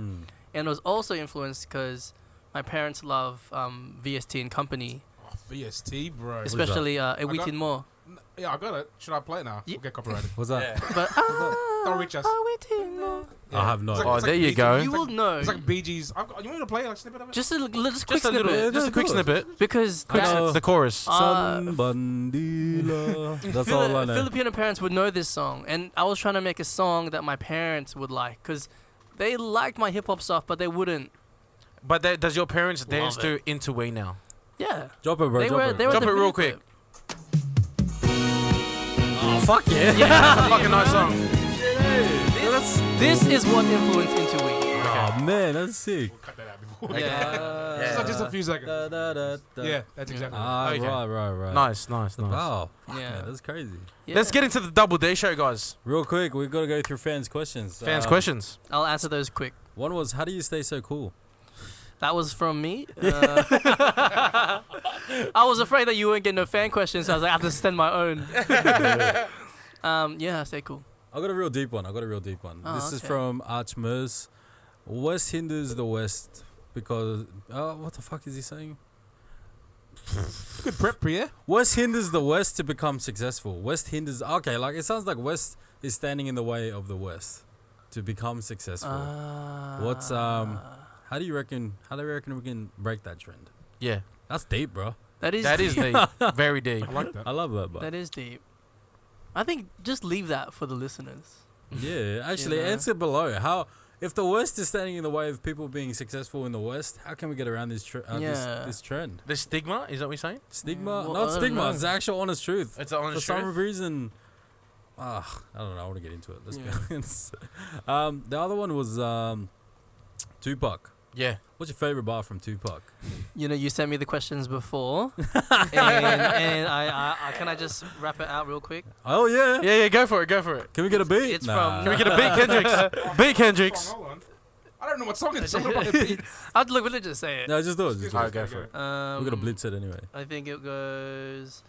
And it was also influenced because my parents love VST and Company. Oh, VST, bro. Especially Ewitin Mo. Yeah, I got it. Should I play it now? Yeah. We'll get copyrighted. What's that? Yeah. But Don't reach us. Ewitin Mo. I have no It's idea. like- There you go. You will know. It's like Bee Gees. You want me to play like a snippet of it? Just a quick Just a snippet. little, just a quick snippet. Because Quick that- snippet. The chorus. Son Bandila. That's all I know. Filipino parents would know this song, and I was trying to make a song that my parents would like, because they liked my hip hop stuff, but they wouldn't. But does your parents dance Love to Into We now? Yeah, Drop it, bro. they Drop were. it. They were Drop the it real video quick. Oh, fuck yeah. That's a fucking nice song. This is what influenced Into We. Oh, man, that's sick. We'll cut that out before. Yeah. Just a few seconds. Da, da, da, da. Yeah, that's exactly right. Ah, Okay. right. Nice. Wow. Yeah. Yeah, that's crazy. Yeah. Let's get into the Double D show, guys. Real quick, we've got to go through fans' questions. Fans' questions. I'll answer those quick. One was, how do you stay so cool? That was from me. I was afraid that you wouldn't get no fan questions, so I was like, I have to send my own. Yeah, stay cool. I got a real deep one. Oh, This is okay. from Archmers. West hinders the West because... what the fuck is he saying? Good prep, Priya. West hinders the West to become successful. West hinders... Okay, like it sounds like West is standing in the way of the West to become successful. What's... How do you reckon we can break that trend? Yeah. That's deep, bro. That is deep. Very deep. I like that. I love that, but... That is deep. I think just leave that for the listeners. Yeah, actually, know? answer below. How... If the West is standing in the way of people being successful in the West, how can we get around this this trend? The stigma, is that what you're saying? Stigma? Well, Not I don't stigma. know. It's the actual honest truth. It's the honest For some truth. reason, I don't know. I want to get into it. Let's Yeah. be honest. The other one was Tupac. Yeah. What's your favorite bar from Tupac? You know, you sent me the questions before, and I can I just wrap it out real quick? Oh yeah. Yeah, go for it. Can we get a beat? It's Can we get a beat, Kendrix? Beat, Kendrix. Hold on. I don't know what song it is. I'm gonna play a beat. I'd look. We'll just say it. No, just do it. Just do Alright, it. go for it. We're gonna blitz it anyway. I think it goes.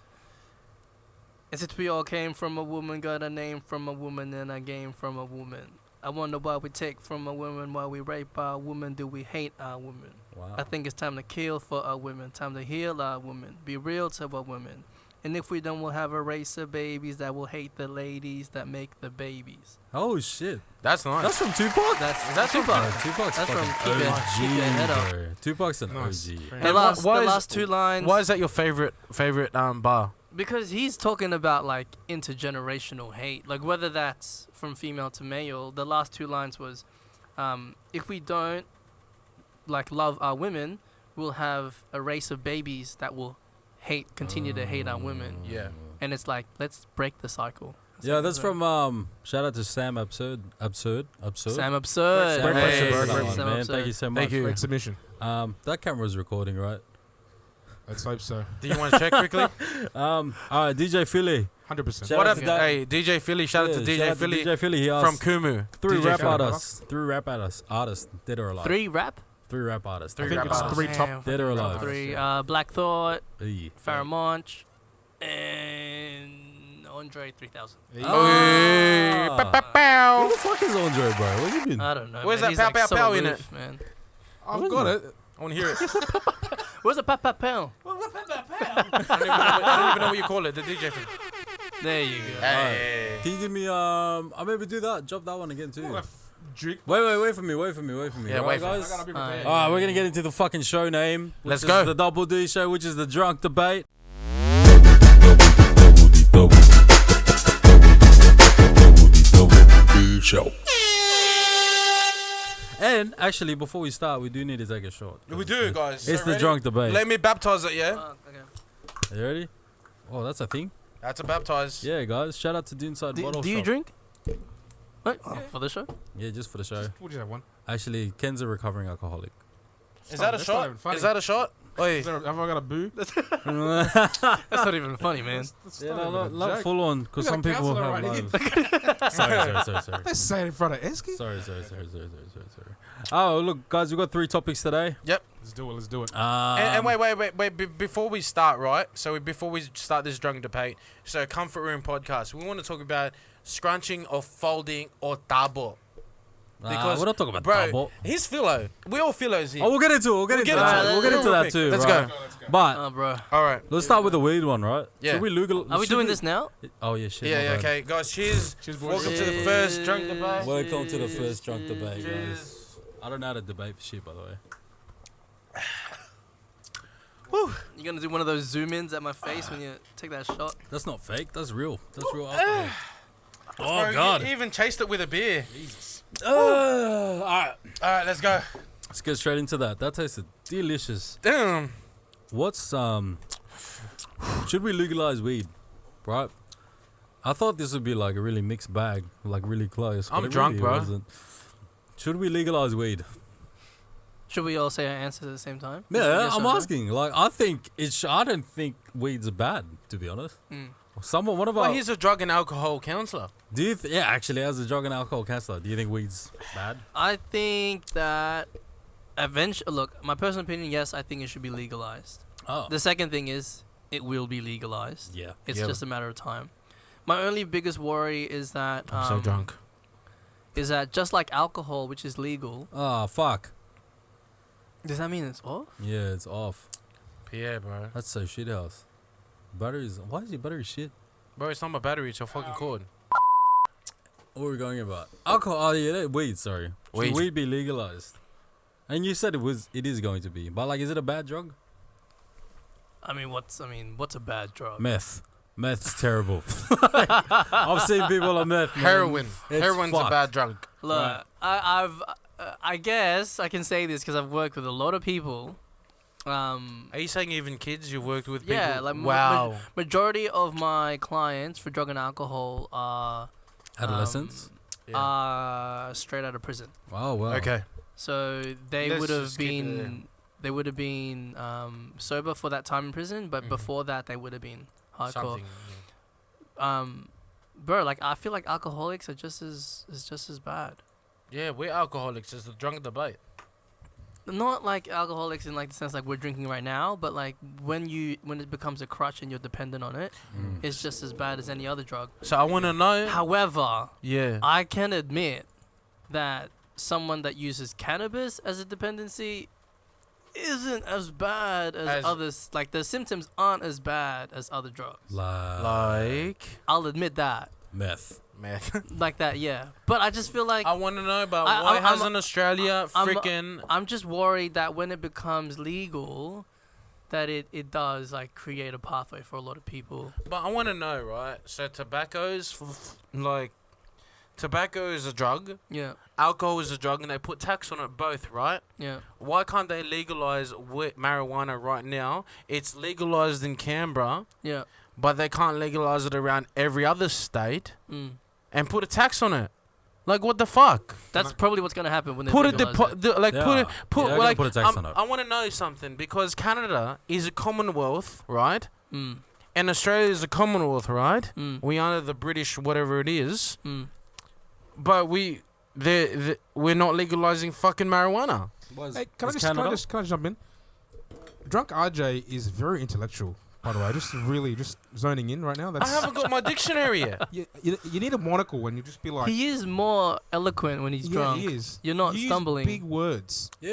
And since we all came from a woman, got a name from a woman, and a game from a woman. I wonder why we take from a woman, why we rape our woman, do we hate our woman? Wow. I think it's time to kill for our women, time to heal our women, be real to our women. And if we don't, we'll have a race of babies that will hate the ladies that make the babies. Oh shit. That's nice. That's from Tupac. That's Bro, Tupac. Tupac's That's fucking from Keep Your Head OG, Up. bro. Tupac's an Nice. OG. The And last, why the is- last two lines. Why is that your favorite bar? Because he's talking about like intergenerational hate, like whether that's from female to male. The last two lines was, if we don't like love our women, we'll have a race of babies that will continue to hate our women. Yeah. And it's like, let's break the cycle. Yeah, that's from shout out to Sam Absurd. Sam Absurd. Sam Hey. Absurd, Sam man. Absurd. Thank you so much. Thank you. Great submission. That camera's recording, right? Let's hope so. Do you want to check quickly? All right, DJ Philly. 100%. Shout What out up? to that- Hey, DJ Philly. Shout out to DJ Philly DJ Philly. He from asked Kumu. three DJ rap Philly. artists, dead or alive. Three rap? Three rap artists. Three I think rap it's artists. three Damn. top. Dead or alive. Three. Black Thought, Hey. Farrah Monch, and Andre 3000. Ah. Pow, pow, pow. Who the fuck is Andre, bro? What you been? I don't know. Where's man. that He's pow, like pow, so pow in aloof, man. I've got it. I want to hear it. Where's the pa pa pow? I don't even know what you call it. The DJ Philly. There you go. Hey. Can you give me I'll maybe do that. Drop that one again too. Drink. Wait for me. Yeah, All wait right, for me. guys. Gotta be Alright. prepared. All right, we're gonna get into the fucking show name. Which Let's is go. The Double D Show, which is the drunk debate. And actually, before we start, we do need to take a shot. We do, guys. It's So the ready? drunk debate. Let me baptize it, yeah? Okay. Are you ready? Oh, that's a thing. That's a baptize. Yeah, guys. Shout out to Duneside Bottle Do you Shop. drink? What? For the show? Yeah, just for the show. We'll just have one. Actually, Ken's a recovering alcoholic. Is that a That's not shot? even funny. Is that a shot? Oi. Have I got a boo? That's not even funny, man. That's Yeah, not no, even a not joke. full on, because We got some a people counsellor have right lives. Sorry. Let's say it in front of Esky. Sorry. Oh, look, guys, we've got 3 topics today. Let's do it. And wait. Before we start, right? So before we start this drunk debate, so Comfort Room podcast, we want to talk about scrunching or folding or tabo. Because, we're not talking about bro, double. he's philo. We all philos here. Oh, we'll get into it. We'll get into that. We'll get into that too. Let's right. go. But Oh, bro. All right. let's start with the weed one, right? Yeah. Should we legal? Are we should doing this now? Oh yeah, shit. my Yeah, bad. okay. Guys, cheers. Cheers, boys. Welcome to the first drunk debate. Welcome to the first drunk debate, guys. Cheers. I don't know how to debate for shit, by the way. You're gonna do one of those zoom ins at my face when you take that shot? That's not fake. That's real. That's real alcohol. Oh Bro, god. You even chased it with a beer. All right. All right, let's go. Let's get straight into that. That tasted delicious. Damn. What's should we legalize weed? Right? I thought this would be like a really mixed bag, like really close. but I'm it drunk, really bro. wasn't. Should we legalize weed? Should we all say our answers at the same time? Yeah, Yes or I'm no? asking. Like, I think I don't think weed's bad, to be honest. One of Well, our. he's a drug and alcohol counselor. Do you? Yeah, actually, as a drug and alcohol counselor, do you think weed's bad? I think that eventually, look, my personal opinion, yes, I think it should be legalized. Oh, The second thing is, it will be legalized. yeah. It's Yeah. just a matter of time. My only biggest worry is that I'm so drunk. Is that just like alcohol, which is legal, Oh, fuck. does that mean it's off? Yeah, it's off. Yeah, bro. That's so shit house. Batteries. Why is your battery shit? Bro, it's not my battery. It's your fucking cord. What are we going about? Alcohol. Oh yeah, weed. Sorry. Weed. Should weed be legalized? And you said it is going to be. But like, is it a bad drug? What's a bad drug? Meth. Meth's terrible. I've seen people on meth. Man. Heroin. It's Heroin's fucked. a bad drug. Look, Right. I guess I can say this because I've worked with a lot of people. Are you saying even kids you've worked with? People? Yeah, like wow. Majority of my clients for drug and alcohol are Adolescents. straight out of prison. Wow. Wow. Okay. So they Let's would have just skip it there. been sober for that time in prison, but Mhm. before that they would have been hardcore. Something. Bro, like I feel like alcoholics are just as bad. Yeah, we're alcoholics. It's the drunk debate. Not like alcoholics in like the sense like we're drinking right now, but like when it becomes a crutch and you're dependent on it, Mm. it's just as bad as any other drug. So I want to know. However, Yeah. I can admit that someone that uses cannabis as a dependency isn't as bad as others. Like the symptoms aren't as bad as other drugs. Like I'll admit that. Meth. meth. Like that, yeah. But I just feel like I want to know about I- why I'm- hasn't Australia I'm- freaking. I'm just worried that when it becomes legal, that it does like create a pathway for a lot of people. But I want to know, right? So tobacco is a drug. Yeah, Alcohol is a drug, and they put tax on it both, right? yeah. Why can't they legalize marijuana right now? It's legalized in Canberra, Yeah. but they can't legalize it around every other state Mm. and put a tax on it. Like, what the fuck? That's probably what's gonna happen when they Put legalize it. Yeah. Yeah, they're like gonna put a tax on it. I want to know something because Canada is a Commonwealth, right? Mm. And Australia is a Commonwealth, right? Mm. We honor the British, whatever it is, Mm. but we're not legalizing fucking marijuana. Hey, can I just jump in? Drunk RJ is very intellectual, by the way. Just zoning in right now. I That's haven't got my dictionary yet. you need a monocle when you just be like. He is more eloquent when he's yeah, drunk. he is. You're not You use stumbling. big words. Yeah,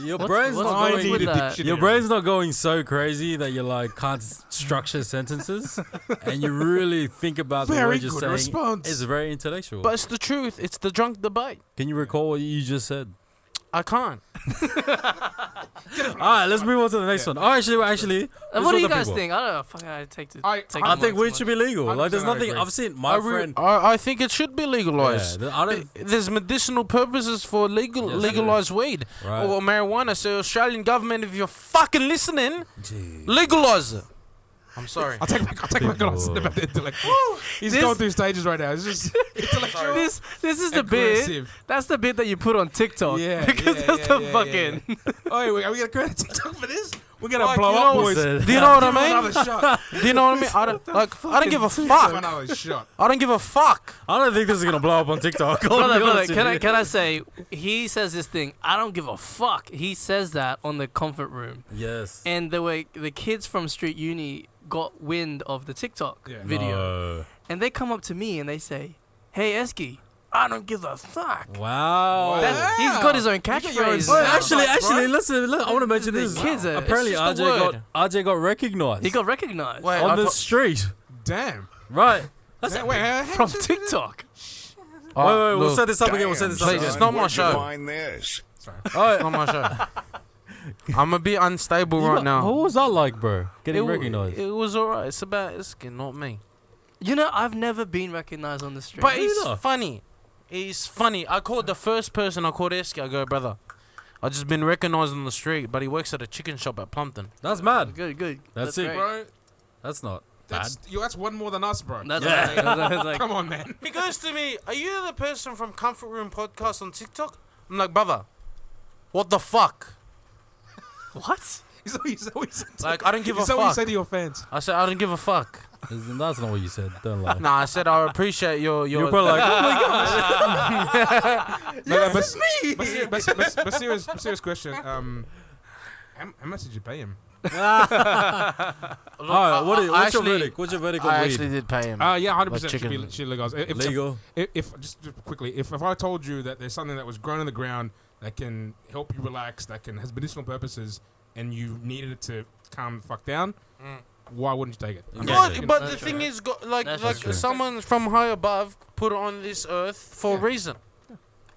your What's- brain's what's not wrong going. with that? Your brain's not going so crazy that you like can't structure sentences, and you really think about the Very words you're good saying. response. It's very intellectual. But it's the truth. It's the drunk debate. Can you recall what you just said? I can't. All right, let's move on to the next one. Oh, actually, What do you guys think? I don't know. Fuck, I take to. I think weed should be legal. Like, there's 100% nothing. agree. I've seen my friend. I think it should be legalized. Yeah, I don't. There's medicinal purposes for legalized weed Right. or marijuana. So Australian government, if you're fucking listening, Gee. legalize it. I'm sorry. I'll take my glass about the intellect. He's This- going through stages right now. It's just intellectual. This is the bit. aggressive. That's the bit that you put on TikTok. Yeah, because yeah, that's yeah, the yeah, fucking. Oh, wait, are we gonna create a TikTok for this? We're gonna Like, blow you up, know boys. what- Do you know what I Give him mean? Another shot. Do you know what I mean? I don't give a Give him fuck. another shot. I don't give a fuck. I don't think this is gonna blow up on TikTok. I'll Brother, be honest can with I you. can I say he says this thing? I don't give a fuck. He says that on the comfort room, Yes. and the kids from Street Uni got wind of the TikTok Yeah. video, No. and they come up to me and they say, "Hey, Esky, I don't give a fuck." Wow. He's got his own You get your catchphrase. own now. Actually, Bro. listen. I want to mention The this. kids are- Apparently, it's just a RJ got recognized He got recognized Wait, on I the thought- street. Damn. Right. That's Wait, hang from on. TikTok. Wait, we'll Look, set this up again. We'll set this up Please, again. it's not my show. Find this. All right. It's not my show. I'm a bit unstable right now. What was that like, bro? Getting wa- recognized. It was alright. It's about Esky, not me. You know, I've never been recognized on the street. But Really it's not? funny. It's funny. I called the first person I called Esky. I go, brother, I just been recognized on the street, but he works at a chicken shop at Plumpton. That's mad. good. That's it, great. Bro, That's not that's one more than us, bro. That's Yeah. right. That's like, Come on, man. He goes to me, "Are you the person from Comfort Room Podcast on TikTok?" I'm like, brother, what the fuck? what? He's always Like, I don't give a He's always fuck. say to your fans. I said, I don't give a fuck. That's not what you said. Don't lie. Nah, I said, I appreciate your. You're probably like, oh my god. Yes, it's me. But serious question. How much did you pay him? Look, All right. What's your actually- verdict? What's your verdict I on actually weed? did pay him. Yeah, 100% Like chicken. should be legalized. Legal. If just quickly, if I told you that there's something that was grown in the ground that can help you relax, that has medicinal purposes, and you needed it to calm the fuck down, why wouldn't you take it? Exactly. God, but That's the true. thing is, like That's true. someone from high above put it on this earth for a reason.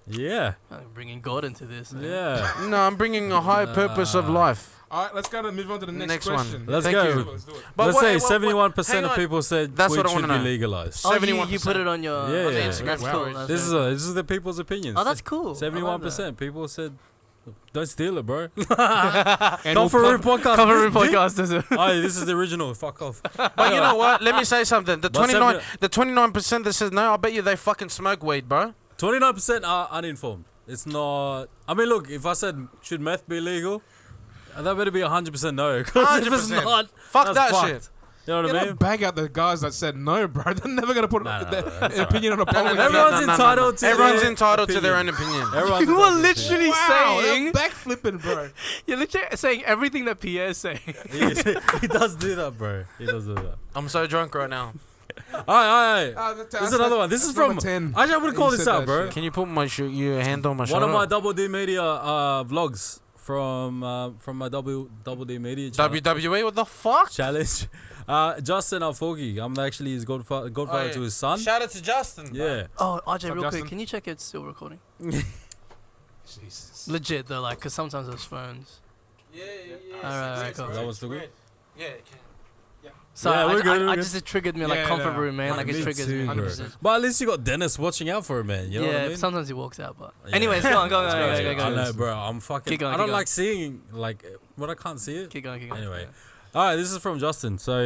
Yeah. I'm bringing God into this. man. Yeah. No, I'm bringing a high purpose of life. All right, let's move on to the next Next one. question. Let's Thank go. you. Let's do it. But Let's wait, say wait, 71% hang of on. people said That's weed what I should wanna be know. legalized. Oh, you 71%. put it on your Yeah, on the yeah. Instagram. Wow. That's cool. That's This cool. is the people's opinions. Oh, that's cool. I love 71% people said, don't steal it, bro. And Comfort Room Podcast. that. Cover room podcast. Does it? Oh, this is the original. Fuck off. But you know what? Let me say something. The But 29% that says no, I bet you they fucking smoke weed, bro. 29% are uninformed. It's not. I mean, look, if I said, should meth be legal? That better be 100% no. Because if it's 100%. not, Fuck that's that fucked. shit. You know what You I don't mean? bag out the guys that said no, bro. They're never gonna put Nah, their that's opinion on a poll. no, again. no, Everyone's entitled to Everyone's their entitled to their own opinion. opinion. Everyone's You are entitled to their literally Wow, saying. they're backflipping, bro. You're literally saying everything that Pierre is saying. opinion. He does do that, bro. He does do that. I'm so drunk right now. Alright. This is another one. This is from. 10. Actually, I'm gonna call He this said out, that bro. shit. Can you put your hand on my One shoulder? of my Double D Media vlogs from my Double D Media channel. WWE, what the fuck? Challenge. Justin Alfogi. I'm actually his godfather yeah. to his son. Shout out to Justin. bro. Yeah. Oh, RJ, What's up, real Justin? quick, can you check it's still recording? Jesus. Legit though, like, cause sometimes those phones. Yeah. Alright, cool. That was too good. Yeah. So Yeah, we're good, we're I good. just it triggered me like Yeah, comfort no, room, man. no, Like me it triggers too, me. bro. 100%. But at least you got Dennis watching out for him, man. You know what I mean? Sometimes he walks out, but. Yeah. Anyways, go on. I know, bro. I'm fucking. Keep going, I keep don't going. like seeing like when I can't see it. Keep going. Anyway, all right. This is from Justin. So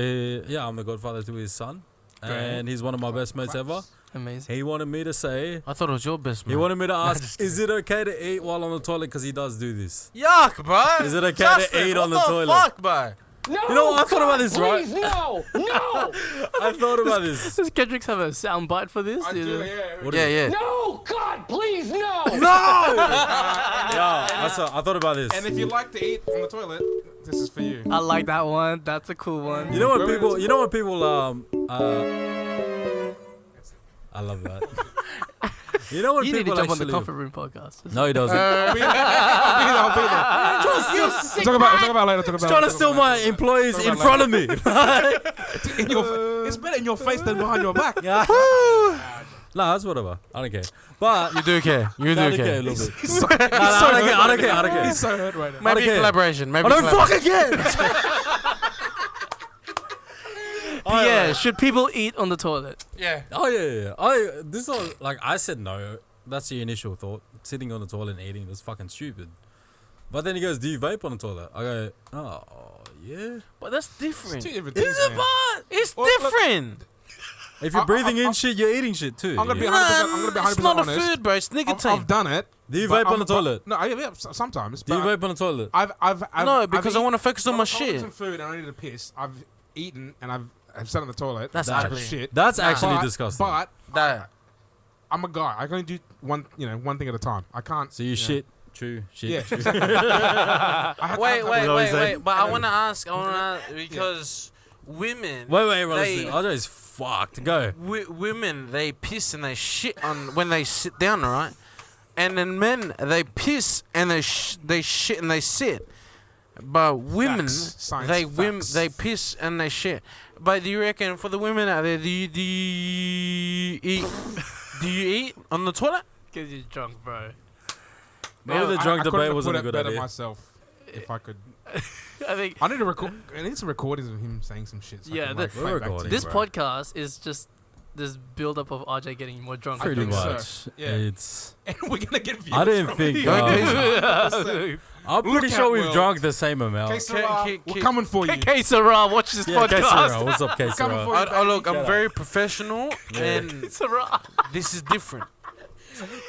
yeah, I'm the godfather to his son, and he's one of my best mates ever. Amazing. He wanted me to say. I thought it was your best man. He wanted me to ask, just is it okay to eat while on the toilet? Because he does do this. Yuck, bro. Is it okay Justin, to eat on the what toilet? Fuck, bro. No, You know what? I thought about this, right? please, no, no, I thought about this. Does Kendrix have a sound bite for this? I do, yeah. What is it? Yeah. no, God, please, no. Yeah, I thought about this. And if you like to eat on the toilet, this is for you. I like that one. That's a cool one. You know when people, I love that. You know when You need to people jump on the actually. Comfort Room podcast. No, he doesn't. I'll be there. I'll be there. Talk about later. He's trying to steal my employees in front of me. It's better in your face than behind your back. Nah, that's whatever. I don't care. But You do care. You I do don't care care. a little bit. He's so, I don't care. I don't care. He's so hurt right now. Maybe care. collaboration. Maybe I don't fucking care. Yeah, should people eat on the toilet? Yeah. Oh yeah. This is all, like I said no. That's the initial thought. Sitting on the toilet and eating is fucking stupid. But then he goes, "Do you vape on the toilet?" I go, "Oh yeah." But that's different. It's two different Is things, it man. but it's Well, look- different. If you're breathing in shit, you're eating shit too. I'm gonna be Yeah. 100%. I'm gonna be 100% It's not honest. a food, bro. It's nicotine. I've done it. Do you but vape on the but- toilet? No, yeah, sometimes. Do you but vape on the toilet? I've No, because I eaten- want to focus on my I've ordered shit. some food and I needed to piss. I've eaten and I've sat on the toilet. That's Type of ugly. shit. That's actually But- disgusting. But That. I'm a guy. I can only do one thing at a time. I can't. So you shit, chew, shit. Yeah. chew. Wait. What But I want to ask. Because women. Wait, bro. They- Listen. Andre is fucked. Go. Women, they piss and they shit on when they sit down, right? And then men, they piss and they shit and they sit. But women, Facts. Science, facts. they piss and they shit. But do you reckon for the women out there, do you eat? Do you eat on the toilet? Because you're drunk, bro. Maybe the drunk debate wasn't a good better idea. myself if I could. I think I need to record. I need some recordings of him saying some shit. So I Yeah, can, the- like, play We're it back to recording. you. this bro. podcast is just this build up of RJ getting more drunk. Pretty think so. much. Yeah. It's. And we're gonna get views. I didn't from think. it. I'm pretty Look sure at we've Will. drunk the same amount. Okay, Sarah, K- we're coming for you. Okay, Sarah, watch this Yeah, podcast. K-Sarah. What's up, Coming K-Sarah? for you. Look, I'm very professional, and Sarah. this is different.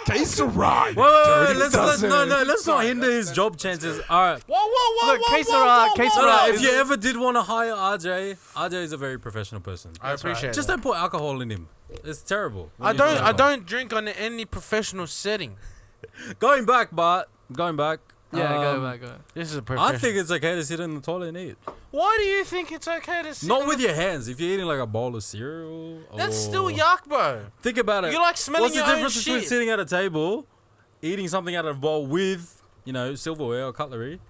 Okay, Sarah. Wait, let's not hinder his job chances. All right. Look, K-Sarah, If you ever did want to hire RJ is a very professional person. I appreciate Just it. don't put alcohol in him. It's terrible. I don't drink on any professional setting. Going back. Yeah, um, go back, go. This is a professional. I think it's okay to sit in the toilet and eat. Why do you think it's okay to sit? Not on with the- your hands. If you're eating like a bowl of cereal. That's or- still yuck, bro. Think about it. You're like smelling What's the your own difference between shit. sitting at a table, eating something out of a bowl with, silverware or cutlery,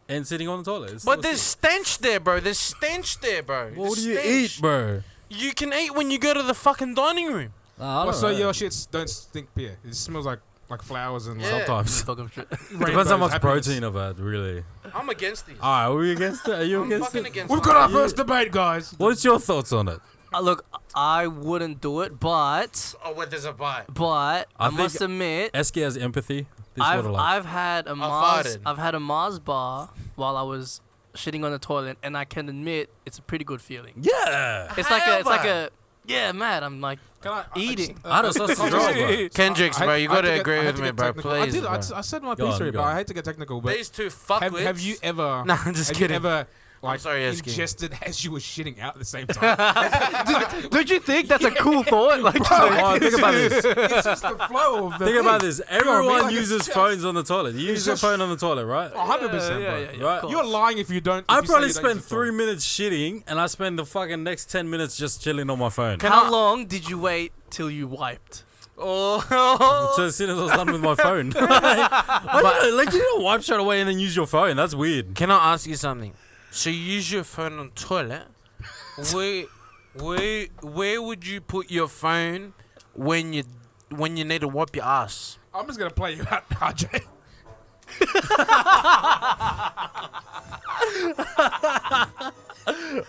and sitting on the toilet? It's But still- there's stench there, bro. There's stench there, bro. What do There's you stench. eat, bro? You can eat when you go to the fucking dining room. Nah, I Well, don't so know. your shits don't stink beer. It smells like flowers and Yeah. Sometimes. Fucking shit. Depends how much protein I've had, really. I'm against these. Alright, are we against it? Are you I'm against fucking it? against We've it. got our first debate, guys. What's your thoughts on it? Look, I wouldn't do it, but Oh, wait, there's a bite. I think- must admit, Esky has empathy. This is what I like. I've had a Mars. farted. I've had a Mars bar while I was shitting on the toilet, and I can admit it's a pretty good feeling. Yeah! It's like a yeah, man. I'm like Can I eating. I don't sausage roll, bro. Kendrix, bro, you gotta agree with me, bro. technical. I Please, did. bro. I said my Go piece on, already, go but on. I hate to get technical. But These two fuckwits. have you ever? Nah, I'm just have kidding. You ever like sorry, Esky. ingested as you were shitting out at the same time? Don't you think that's a cool thought? Like, Oh, think about this. It's just the flow of the. Think about this. Everyone like uses it's phones on the toilet. You use your just- phone on the toilet, right? 100%, yeah, bro. yeah, Right. of course. You're lying if you don't. I if you say probably you don't spend use your 3 minutes shitting, and I spend the fucking next 10 minutes just chilling on my phone. How long did you wait till you wiped? Oh. So as soon as I was done with my phone. Like you don't wipe straight away and then use your phone. That's weird. Can I ask you something? So you use your phone on toilet. Where would you put your phone when you need to wipe your ass? I'm just gonna play you out, RJ.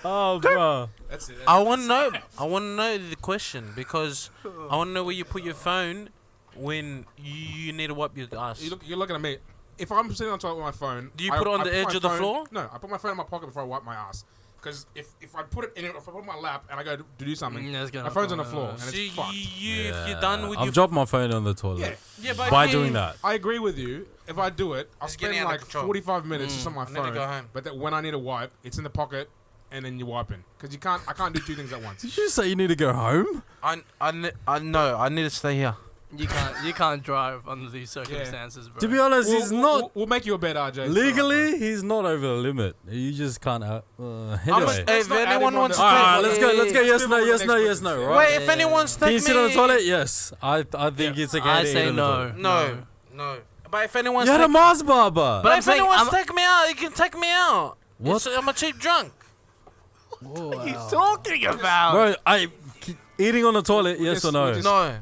Oh, bro. That's it. I want to know. I want to know the question because I want to know where you put your phone when you need to wipe your ass. You're looking at me. If I'm sitting on top with my phone, Do you put it on the edge my of the phone- floor? No, I put my phone in my pocket before I wipe my ass. Because if I put it in, if I put it in my lap and I go to do something, That's gonna my phone's on the fall, floor yeah. and So it's fucked. if you're done with I've your dropped my phone on the toilet. Yeah, yeah, but By if you- doing that. I agree with you. If I do it, I'll It's getting spend out of like control. 45 minutes just on my I need to phone. go home. But that when I need to wipe, it's in the pocket and then you're wiping. Because I can't do two things at once. Did you say you need to go home? I know. I need to stay here. You can't drive under these circumstances, bro. To be honest, he's not. We'll make you a bet, RJ. Legally, he's not over the limit. You just can't. Anyway. If not add anyone him on wants the- to Alright, take- let's go. Yes, Let's no, move on yes, to no, the yes, next no. question. Right? Wait, if anyone's Can you take sit on the me- toilet? Yes. I think it's okay. I to eat say on the toilet. No. But if anyone's You had a Mars barber. But I'm if saying, anyone's I'm- take me out, you can take me out. What? I'm a cheap drunk. talking about? Bro, eating on the toilet, yes or no? just- No.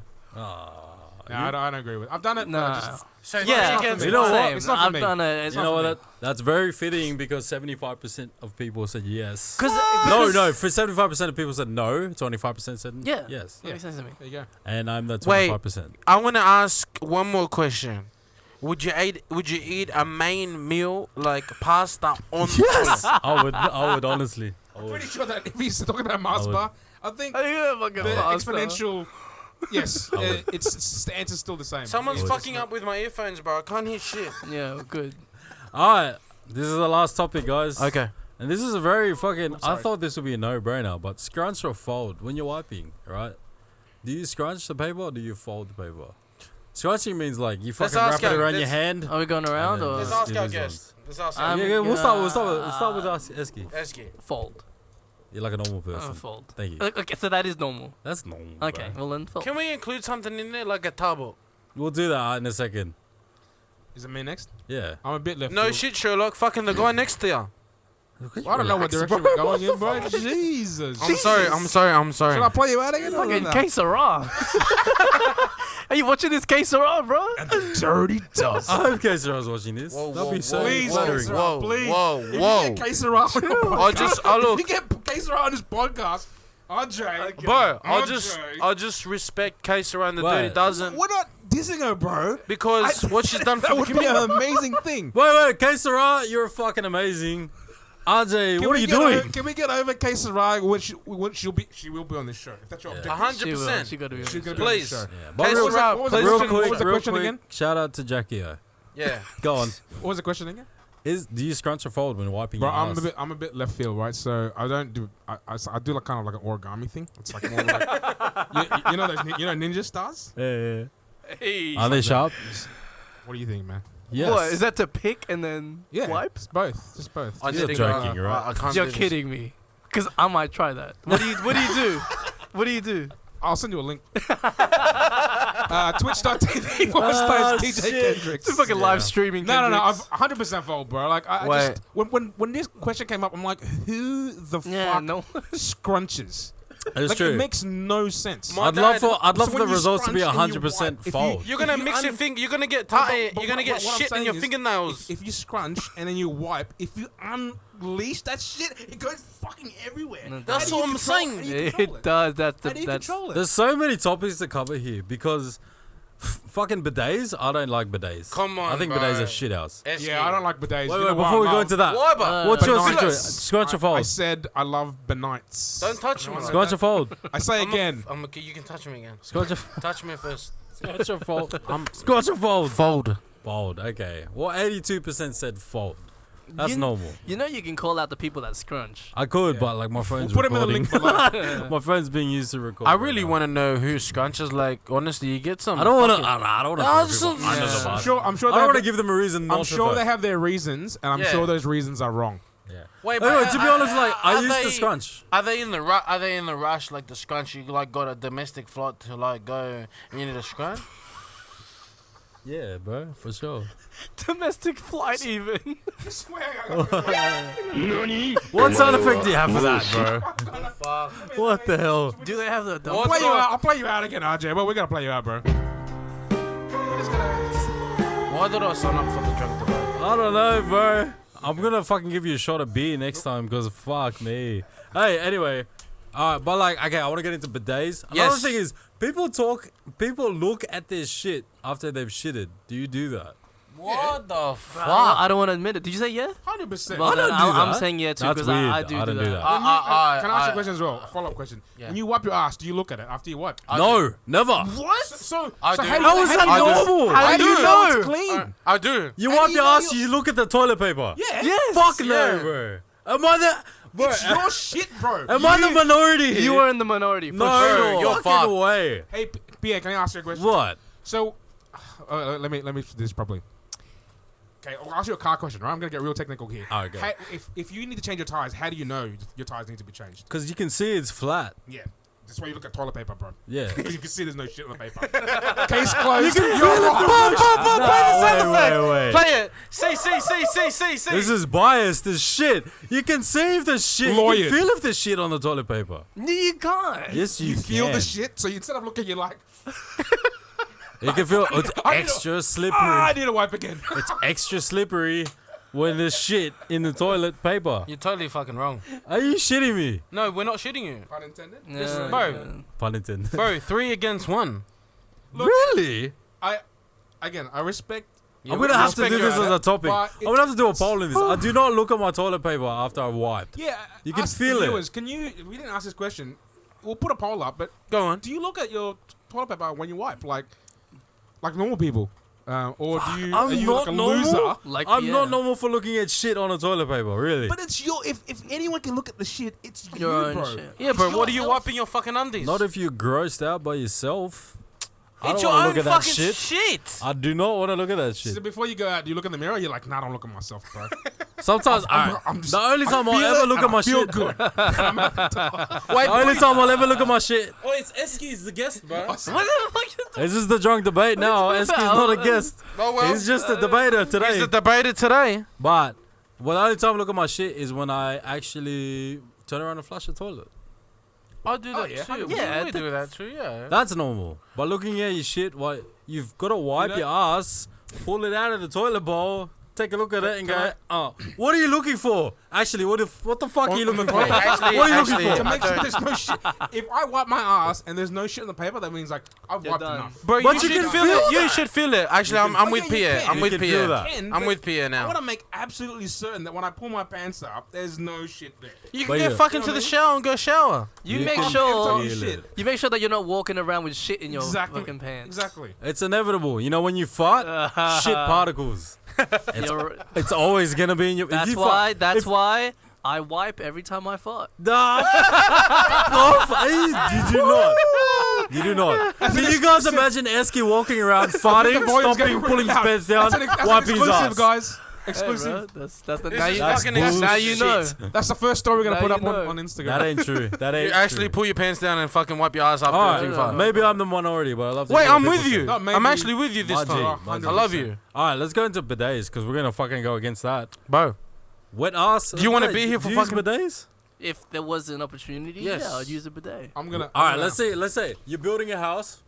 No, I don't agree with it. I've done it. but I Nah. just- So Yeah, against You know what? same. It's not for I've me. done it. It's You not know for what? me. That's very fitting because 75% of people said yes. Because No. For 75% of people said no, 25% said Yeah. yes. That makes sense to me. There you go. And I'm the Wait. 25%. I want to ask one more question. Would you eat a main meal like pasta on Yes. I would honestly. I would. Pretty sure that if he's talking about Mars would. bar, I think fucking the pasta. exponential. Yes, would. it's the answer's still the same. Someone's would. fucking up with my earphones, bro. I can't hear shit. Yeah, good. All right. This is the last topic, guys. Okay. And this is a very fucking. I sorry. thought this would be a no-brainer, but scrunch or fold when you're wiping, right? Do you scrunch the paper or do you fold the paper? Scrunching means like you Let's fucking wrap ask it our- around your let's- hand. Are we going around then or Let's Yes, ask it our is guest. Let's ask I'm our Yeah, we'll start with gonna- us, Esky. Esky. fold? You're like a normal person. Fold. Thank you. Okay, so that is normal. That's normal. Okay, bro. well then fold. Can we include something in there like a tabo? We'll do that in a second. Is it me next? Yeah. I'm a bit left. No field. shit, Sherlock. Fucking the guy next to you. I don't know what direction we're going in, bro. Jesus. I'm sorry. Should I play you out again? Fucking Que Sera. Are you watching this Que Sera, bro? Dirty dust. I hope Kaiser was watching this. That'd be so Please, flattering. Kaiser. Whoa, Please. whoa, If you whoa. get Quesera on your podcast, I if look, you get Quesera on this podcast, Andre, bro. Andre. I just respect Quesera and the Why? dude doesn't we're not dissing her, bro. because what she's done for That the would be community. an amazing thing. Wait, Kaiser, you're fucking amazing. RJ, Can what are we you get doing? Can we get over Quesera, which she will be on this show. If that's your objective. 100%. She got to be. She's gonna Please. be on this show. Yeah, but Quesera, real, What was the please. real question? What quick, was the real question quick, again? shout out to Jackie. Yeah. Go on. What was the question again? Do you scrunch or fold when wiping Bro, your ass? I'm a bit left field, right? So I don't do. I do like kind of like an origami thing. It's like more like you know those ninja stars. Yeah. Hey. Are they sharp? What do you think, man? Yes. What is that to pick and then Yeah, wipe? It's both. Just both. I You're didn't joking, go- right? I can't You're do this. kidding me. Because I might try that. What do you do? What do you do? I'll send you a link. Twitch.tv /DJ Kendrix. It's fucking live streaming. No, Kendrix. I've 100% fold, bro. Like, I Wait. just when this question came up, I'm like, who the Yeah, fuck no. scrunches? It's Like, true. it makes no sense. My I'd love dad- for So the when you results to be scrunch and you 100% wipe, if you- fold. You're gonna If you mix your un- finger. You're gonna get But tight. You're gonna get what I'm shit in saying your is, fingernails. If you scrunch and then you wipe, if you unleash that shit, it goes fucking everywhere. No, How That's do you what I'm control- saying. how do you control It does. That's How do you that's. control it? There's so many topics to cover here because fucking bidets. I don't like bidets. Come on, I think bro. bidets are shit house. Esky. Yeah, I don't like bidets. Wait, You know wait, what before we I go love? into that, Why, but what's your Benites. situation? Scrunch or I fold? said I love benites. Don't touch me. Scrunch or fold? I say again. You can touch me again. Scrunch or Touch me first. Scrunch or fold? Scrunch or fold? Fold. Fold. Okay. Well, 82% said fold. That's normal. You know you can call out the people that scrunch. I could, Yeah. but like my We'll phone's put him in the recording. link below. My phone's being used to record. I right really now. want to know who scrunches. Like, honestly, you get some. I don't want to. fucking- I don't No, want just- to. Under the yeah. bus. I'm sure I they don't have want to the- give them a reason not I'm to sure vote. they have their reasons, and I'm Yeah. sure those reasons are wrong. Yeah. Wait, Anyway, but to be honest, like I are used to they- scrunch. Are they in the Are they in the rush like the scrunch? You like got a domestic flight to like go and you need a scrunch? Yeah, bro, for sure. Domestic flight, even. What sound effect do you have for that, bro? Fuck. What the hell? Do they have the? What? I'll play you out again, RJ. But we're gonna play you out, bro. Why did I sign up for the drunk debate? I don't know, bro. I'm gonna fucking give you a shot of beer next time because fuck me. Hey, anyway. Alright, but like, okay, I want to get into bidets. Another Yes. thing is, people look at their shit after they've shitted. Do you do that? What the fuck? I don't want to admit it. Did you say yeah? 100%. Well, then don't do I'm that. saying yeah too That's because weird. I do I don't do that. Can I ask you a I- question as well? Follow-up question. Yeah. When you wipe your ass, do you look at it after you wipe? No, never. What? So I so do. how is how that do you know- normal? How How do do you you know know? it's clean? I do. You How wipe do you your know ass, you look at the toilet paper. Yeah. Yes. Fuck no, Yeah. bro. Am I the bro? It's your shit, bro. Am I the minority here? You were in the minority. For no, sure. you're fucking fucked. way. Hey, Pierre, can I ask you a question? What? So, let me do this properly. Okay, I'll ask you a car question, right? I'm gonna get real technical here. Oh, okay. If you need to change your tires, how do you know your tires need to be changed? Because you can see it's flat. Yeah, that's why you look at toilet paper, bro. Yeah. Because you can see there's no shit on the paper. Case closed. You can You're feel it. wrong. Wait. Play it. Say. This is biased as shit. You can see if there's shit. You Lawyered. can feel if there's shit on the toilet paper. No, you can't. Yes, you, You feel can. the shit, so instead of looking, you're like, You can feel it's extra slippery. I need to wipe again. It's extra slippery when there's shit in the toilet paper. You're totally fucking wrong. Are you shitting me? No, we're not shitting you. Pun intended. Yeah, bro. yeah. Pun intended. Bro, 3 against 1. Really? I respect. I'm gonna have to respect do your- this as a topic. but I'm gonna have to do a poll in this. I do not look at my toilet paper after I've wiped. Yeah, You can ask feel the it. viewers, Can you? We didn't ask this question. We'll put a poll up, but Go on. do you look at your toilet paper when you wipe, like normal people, or do you? I'm are you not like a normal. loser? Like, I'm yeah. not normal for looking at shit on a toilet paper, really. But it's your. If anyone can look at the shit, it's Your you, own bro. shit. Yeah, bro, It's what are your you health. wiping your fucking undies? Not if you're grossed out by yourself. I It's don't your wanna own look at that fucking shit. I do not want to look at that So shit. before you go out, do you look in the mirror? You're like, nah, I don't look at myself, bro. Sometimes I'm just- the only time I'll feel ever it look and at my I feel shit. good. Wait, The only time I'll ever look at my shit. Oh, it's Esky the guest, bro. What the fuck? This is the drunk debate now. talking Esky's about? not a guest. Oh, well. He's just a debater today. He's the debater today. But the only time I look at my shit is when I actually turn around and flush the toilet. I do that yeah, too. yeah, we do that too, yeah. That's normal. But looking at your shit, you've got to wipe You your ass, pull it out of the toilet bowl, take a look at it, and Can go, "Oh, what are you looking for? Actually, what the fuck are you looking for? Actually, What are you actually, looking To for?" make sure there's no shit. If I wipe my ass and there's no shit on the paper, that means like I've You're wiped done. enough. Bro, But you you should can feel feel it. You that. should feel it. Actually, I'm with you Pierre. can. I'm You with can feel Pierre. that. I'm with Pierre I now. want to make absolutely certain that when I pull my pants up, there's no shit there. You But can get yeah. fucking to You know the what shower and go shower. You You make can sure feel shit. it. you make sure that you're not walking around with shit in your Exactly. fucking pants. Exactly. It's inevitable. You know, when you fart, shit particles. You're- It's always gonna be in your. if That's you why. Fart, That's why I wipe every time I fart. Nah. You do not. You do not. Can you guys imagine Esky walking around farting, volume's getting stomping, pulling his really pants down, That's wiping his exclusive, ass? guys. Hey, Exclusive. bro, that's the This now is you, fucking now you know. bullshit. That's the first story we're gonna Now put you up know. on Instagram. That ain't true. That ain't You actually true. pull your pants down and fucking wipe your ass after All every right, fart. maybe I'm the minority, but I love to Wait, hear what I'm with people you. say. No, maybe- I'm actually with you this My G, time. my G. I love you, All right, let's go into bidets because we're gonna fucking go against that. bro. Wet ass. Do you wanna Hey, be here for do you use fucking- bidets? If there was an opportunity, Yes. yeah, I'd use a bidet. I'm gonna. All right, let's say you're building a house,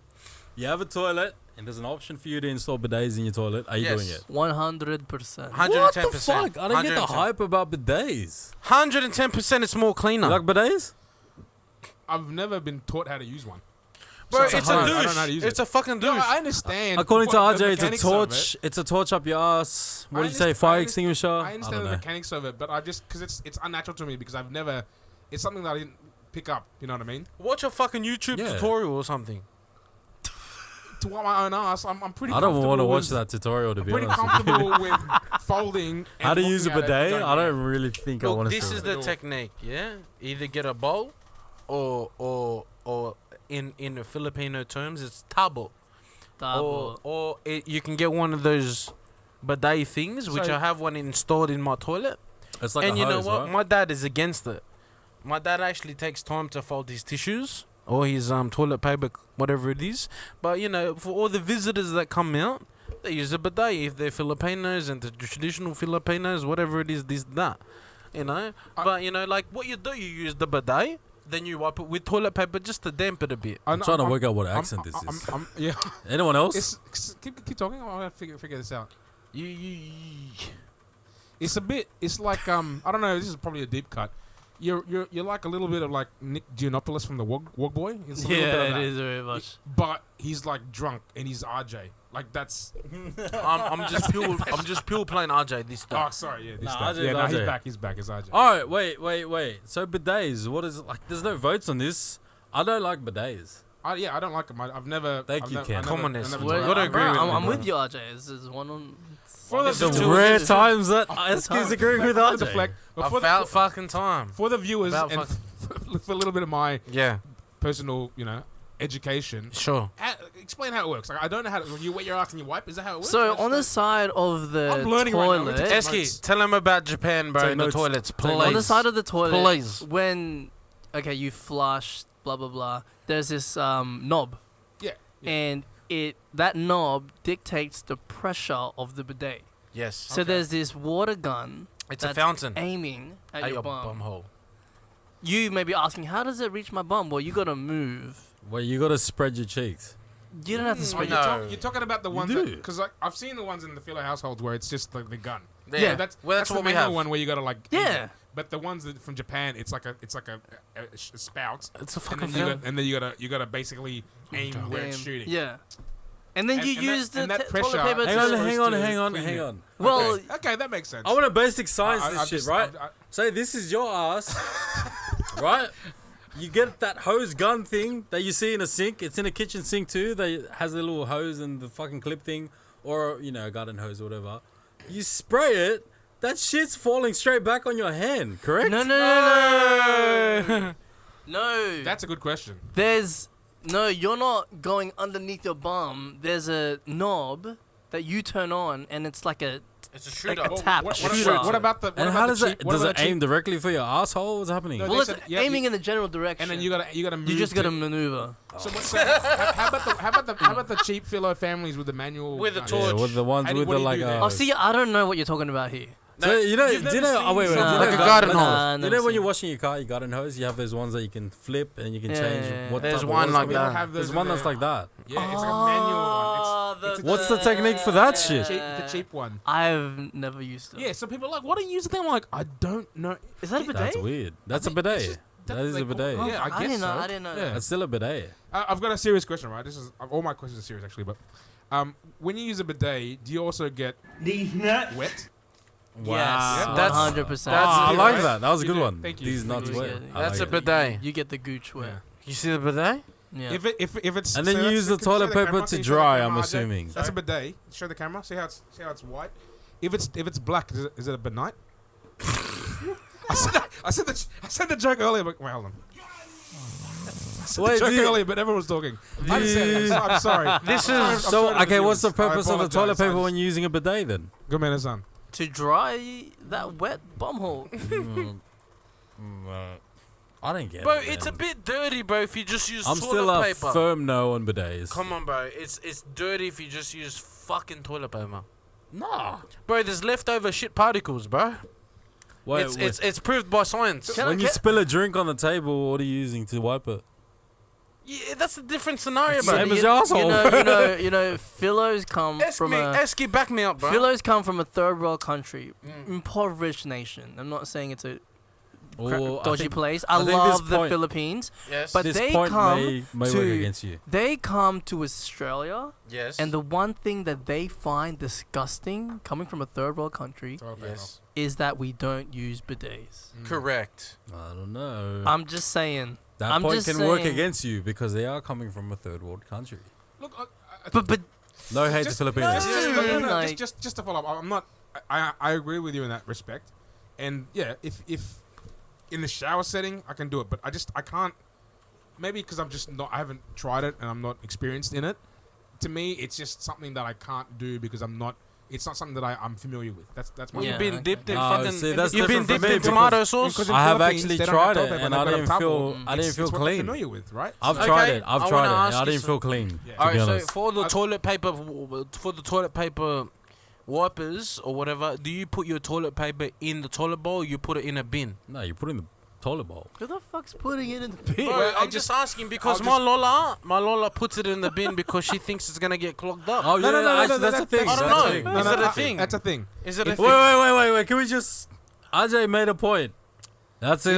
you have a toilet, and there's an option for you to install bidets in your toilet. Are you Yes. doing it? 100%. 110%. What the fuck? I don't get the 110%. hype about bidets. 110%. It's more cleaner. You like bidets? I've never been taught how to use one. Bro, So it's a I don't douche. know how to use It's it. a fucking douche. No, I understand. According to what the RJ, it's a mechanics of torch. it. It's a torch up your ass. What I did you say? understand- Fire I extinguisher? I I understand don't the know. mechanics of it, but I just because it's unnatural to me because I've never. It's something that I didn't pick up. You know what I mean? Watch a fucking YouTube Yeah. tutorial or something. To wipe my own ass, I'm pretty. I don't want to comfortable watch with- that tutorial to be Pretty honest. with you. comfortable with folding. And How to use a looking at it. bidet? I don't really think I Look, want to this see is it. the technique, yeah? Either get a bowl or in the Filipino terms, it's tabo. Or you can get one of those bidet things, which So- I have one installed in my toilet. It's like And a you know hose, what? right? My dad is against it. My dad actually takes time to fold his tissues or his toilet paper, whatever it is. But you know, for all the visitors that come out, they use a bidet if they're Filipinos and the traditional Filipinos, whatever it is, this that. You know, but you know, like what you do, you use the bidet, then you wipe it with toilet paper just to damp it a bit. I'm trying to work out what accent this is. Yeah. Anyone else? Keep talking. I'll figure this out. You It's a bit. It's like I don't know. This is probably a deep cut. You're like a little bit of like Nick Giannopoulos from the Wog Boy. It's a little bit of Yeah, that. it is very much. But he's like drunk and he's RJ. Like that's. I'm just pure plain RJ this Oh, time. sorry. Yeah, this Nah, stuff. RJ 's Yeah, no, he's RJ. back. He's back. It's RJ. All right, wait. So bidets, what is it like? There's no votes on this. I don't like bidets. Yeah, I don't like him. I've never. Thank I've you, never- Ken. I've never- Communist. I've never Well, tried gotta it. agree with you, I'm bro. with you, RJ. This is one on. For the, The for rare times that Esky's agreeing with the RJ. fleck, but for About the, fucking time. for the viewers About and for a little bit of my Yeah, personal, education. sure. Explain how it works. Like I don't know how to, you wet your ass and you wipe. Is that how it works? So That's on the the- side of the I'm learning right now. toilet, Take notes. Esky, tell him about Japan, bro, Take in the notes. toilets, Take please. notes. on the side of the toilet, Please. when you flush, blah blah blah. There's this knob, yeah. and that knob dictates the pressure of the bidet. Yes. So there's this water gun It's a that's fountain. aiming at your bum. hole. You may be asking, how does it reach my bum? Well, you gotta move. Well, you gotta spread your cheeks. You don't have to Oh, spread no. you're talking about the ones do. that because like I've seen the ones in the filler households where it's just like the gun. Yeah. that's Well, that's the what we manual have. one where you gotta like Yeah. But the ones that from Japan, it's like a spout, It's a and fucking then, gun. you gotta basically aim where it's shooting. Yeah. And then you And use that the pressure- toilet paper Hang to... on, supposed hang on, to hang on, clean hang it. on. Well, Okay, that makes sense. I want to basic science I- this I've shit, just- right? I- Say this is your ass, right? You get that hose gun thing that you see in a sink. It's in a kitchen sink too. That has a little hose and the fucking clip thing, or a garden hose or whatever. You spray it. That shit's falling straight back on your hand, correct? No. No. That's a good question. No, you're not going underneath your bum. There's a knob that you turn on, and it's like a It's a like shooter. a tap. What shooter. about the? What And about how the does it? cheap- what Does about it the cheap- aim directly for your asshole? What's happening? No, Well, they it's said- yeah, aiming in the general direction. And then you gotta move. You just gotta to- maneuver. So how about the cheap filler families with the manual? With the gun? torch. Yeah, with the ones And with what the do you like. do then? Oh, see, I don't know what you're talking about here. So you've never do you know? Oh wait, seen wait. some- do you Like know a garden garden hose? hose. You Never know when you're seen. washing your car, your garden hose. You have those ones that you can flip and you can Yeah, change yeah, yeah. what. There's type of one water like it's that. gonna be. Have those There's in one that's there. like that. Yeah, it's like a manual one. It's What's the technique for that shit? the cheap one. I've never used it. Yeah, so people are like, what are you using them? I'm like, I don't know. Is that a bidet? That's weird. That's a think it's bidet. just- That is a like, bidet. oh, yeah, I I guess didn't know. so. I didn't know. Yeah. That's still a bidet. I've got a serious question, right? This is all my questions are serious actually, but when you use a bidet, do you also get These nuts. wet? Yes, That's- 100%. I it, like right? that. That was a You good do. one. Thank you. These Thank nuts you. wet. Yeah, I That's like a it. bidet. You get the gooch wet. You see the bidet? Yeah. If it's And then so you that's- use the can you show toilet paper camera? to Can you show the dry, camera, I'm RJ? assuming. That's a bidet. Show the camera. See how it's white. If it's black, is it a benite? I said the joke earlier, but wait, hold on. Wait, Joke do you- earlier, but everyone was talking. I said it. I'm sorry. This I'm is sorry to okay, do what's the this. I purpose of the toilet apologize. I paper just- when you're using a bidet then? Good man, son. To dry that wet bumhole. I don't get bro. it. It's a man. bit dirty, bro. If you just use I'm toilet still a paper. firm no on bidets. Come on, bro. It's dirty if you just use fucking toilet paper. Nah. Bro, there's leftover shit particles, bro. Wait, It's proved by science. Can I- when you can- spill a drink on the table, what are you using to wipe it? Yeah, that's a different scenario, Same bro. as your asshole. You know, Phillows come from a Esky, back me up, bro. Phillows come from a third world country, impoverished nation. I'm not saying it's a Or dodgy place. I I think this love the point- Philippines, Yes. but this they point come may work to- against you. they come to Australia, yes. and the one thing that they find disgusting, coming from a third world country, yes. is that we don't use bidets. Correct. I don't know. I'm just saying. that I'm point just can work saying- against you because they are coming from a third world country. Look, But No hate to Just- Filipinos. Like- just to follow up, I'm not. I agree with you in that respect, and yeah, if in the shower setting I can do it, but I can't. Maybe because I haven't tried it and I'm not experienced in it. To me, it's just something that I can't do because I'm not. It's not something that I'm familiar with. That's my. Yeah. You've been dipped in Oh, fucking. see, that's you've been different for dipped me in because- tomato sauce. because in I have Philippines, actually they don't have tried toilet it paper, and they've I got a didn't towel. feel. I didn't It's feel what they're clean. familiar with, right? I've Okay, tried it. I I've wanna tried it. ask I you didn't feel clean. Yeah. To Alright, be so honest. for the toilet paper wipers or whatever, do you put your toilet paper in the toilet bowl or you put it in a bin? No, you put it in the toilet bowl. who the fuck's putting it in the bin? Bro, Well, I I'm just asking because I'll my Lola puts it in the bin because she thinks it's gonna get clogged up. Oh yeah, actually, that's a thing. I don't That's a know. thing. Is it a thing? That's a thing. Is it a Wait, thing? Wait. Can we just? RJ made a point. That's a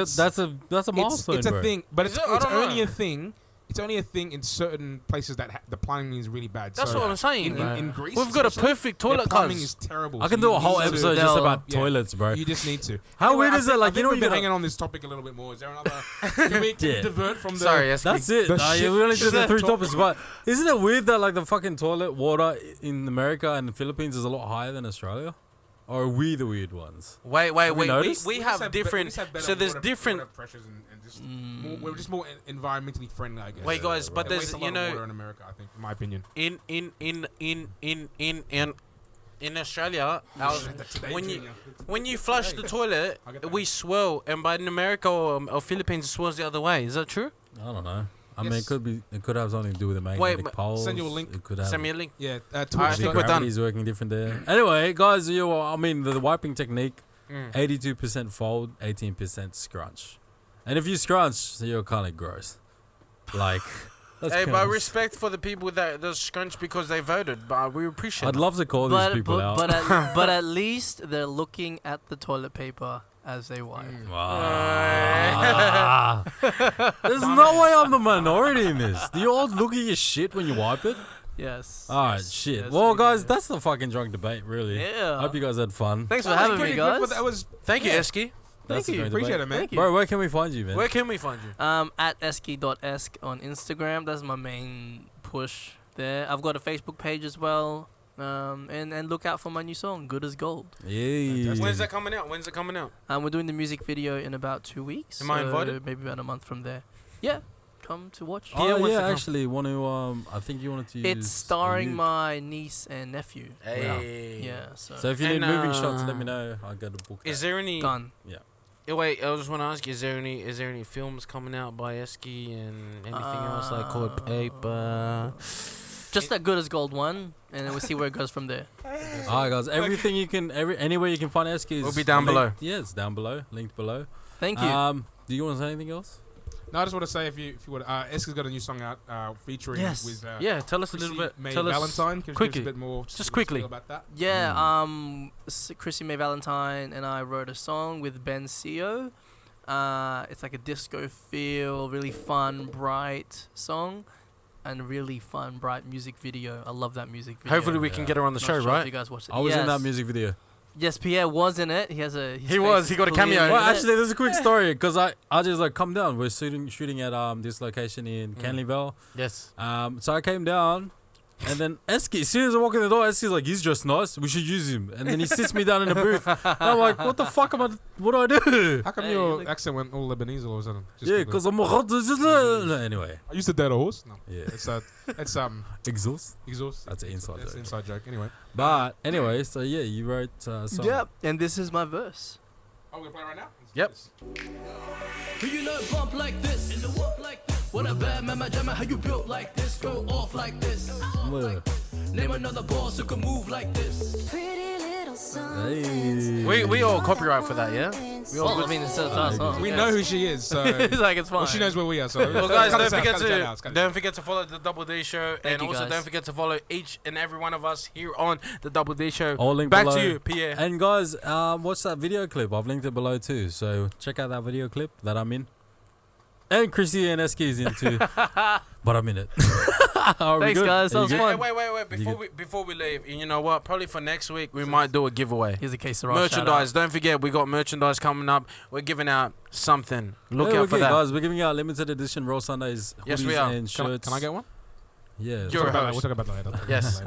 milestone, It's a bro. thing, but Is it's it? I don't only know. a thing. It's only a thing in certain places that the plumbing is really bad. That's so what I'm saying. In Greece, We've got a especially, perfect their toilet, plumbing cuz. is terrible. I so can do you a whole need to- episode just They'll- about yeah. toilets, bro. You just need to. How Anyway, weird I is think- it? Like, I think you know, we've you been gotta- hanging on this topic a little bit more. Is there another? Can we Yeah. divert from the? Sorry, Esky. That's it. The Nah, shit- we only did the shit three top- topics, but isn't it weird that like the fucking toilet water in America and the Philippines is a lot higher than Australia? Or are we the weird ones? Wait. we noticed? We just have be- different. we just have better So there's water- different. water pressures and just we're just more environmentally friendly, I guess. Wait, guys, but They there's waste a lot you of know water in America, I think, in my opinion. in Australia, Today, when you Junior. when you flush the toilet, I'll get that. we swirl, and by in America or Philippines, it swirls the other way. Is that true? I don't know. I mean, Yes. it could be. It could have something to do with the magnetic but poles. send you a link. It could have. Send me a link. Yeah, Alright, Twitch. I think we're done. gravity's working different there. Anyway, guys, I mean, the wiping technique: Mm. 82% fold, 18% scrunch. And if you scrunch, you're kind of gross. Like, Let's Hey, count but this. respect for the people that does Scrunch because they voted, but we appreciate I'd it. love to call these people out. But at least they're looking at the toilet paper as they wipe. Wow. There's no way I'm the minority in this. Do you all look at your shit when you wipe it? Yes. Alright, yes, shit. yes, Well, we guys, do. that's the fucking drunk debate, really. Yeah. Hope you guys had fun. Thanks for having me, guys. That was Thank you, Esky. That's a you. great appreciate debate. it, man. Thank you. Bro, where can we find you, man? Where can we find you? At Esky.esk on Instagram. That's my main push there. I've got a Facebook page as well. And look out for my new song, Good as Gold. Yeah. When's that coming out? When's it coming out? We're doing the music video in about 2 weeks. Am I so invited? Maybe about a month from there. Yeah, come to watch. Oh, wants yeah, to come. actually, want to, I think you wanted to use... It's starring Luke. my niece and nephew. Hey. Yeah, so, So if you And, need moving shots, let me know. I'll get a book. Is there any? done. Wait, I just want to ask you: Is there any films coming out by Esky and anything else like called Paper? Just that Good as Gold one, and then we'll see where it goes from there. Alright, guys. Everything you can, anywhere you can find Esky is... Will be down below. Yeah, it's down below. Linked below. Thank you. Do you want to say anything else? No, I just want to say if you would, Esky's got a new song out featuring Yes. with Yeah, tell us a Chrissy little bit. May Tell us Valentine. Give us quickly. a bit more. Just quickly. spiel about that. Yeah, Chrissy May Valentine and I wrote a song with Ben CEO. It's like a disco feel, really fun, bright song, and really fun, bright music video. I love that music video. Hopefully we can get her on the Not show, sure if right? you guys watched it. I was in that Yes. music video. Yes, Pierre was in it. He has a. his He was. face He got a clearly cameo. in Well, it. actually, there's a quick story because I just like come down. We're shooting at this location in Canleyville. Yes. So I came down, and then Esky, as soon as I walk in the door, Esky's like, he's dressed nice. We should use him. And then he sits me down in a booth. And I'm like, what the fuck what do I do? How come Hey, your look- accent went all Lebanese all of a sudden? Just Yeah, because because I'm a anyway. I used to date a horse. No, Yeah, it's exhaust. exhaust. That's an inside That's joke. an inside joke. Anyway, But anyway, so yeah, you wrote a song. Yep, and this is my verse. oh, we're gonna play right now. Let's do Yep. this. Who you know bump like this? In the whoop like this. What a bad man, my jammer, how you built like this? Go off like this. Yeah. Name another boss who can move like this. Pretty little Hey. We all copyright for that, yeah. We all, I mean, it's a song. We yes. know who she is, so It's like it's fine. well, she knows where we are. So Well, guys, cut don't us out, forget cut us out, cut us out. don't forget to follow the Double D Show, Thank and you, also guys. don't forget to follow each and every one of us here on the Double D Show. All linked Back below. to you, Pierre. And guys, watch that video clip. I've linked it below too. So check out that video clip that I'm in. And Chrissy and Esky is in too. But I'm in it. Are we Thanks, good? guys. Are That you was good? fun. Wait. Before we leave, you know what? Probably for next week we might do a giveaway. Here's a case of raw Merchandise. Don't forget, we got merchandise coming up. We're giving out something. Look Yeah, out we're for good, that. guys. We're giving out limited edition RAWsundays hoodies Yes, we are. and Can I, shirts. can I get one? Yeah. You're We'll a talk about that- host. We'll talk about that later. Yes.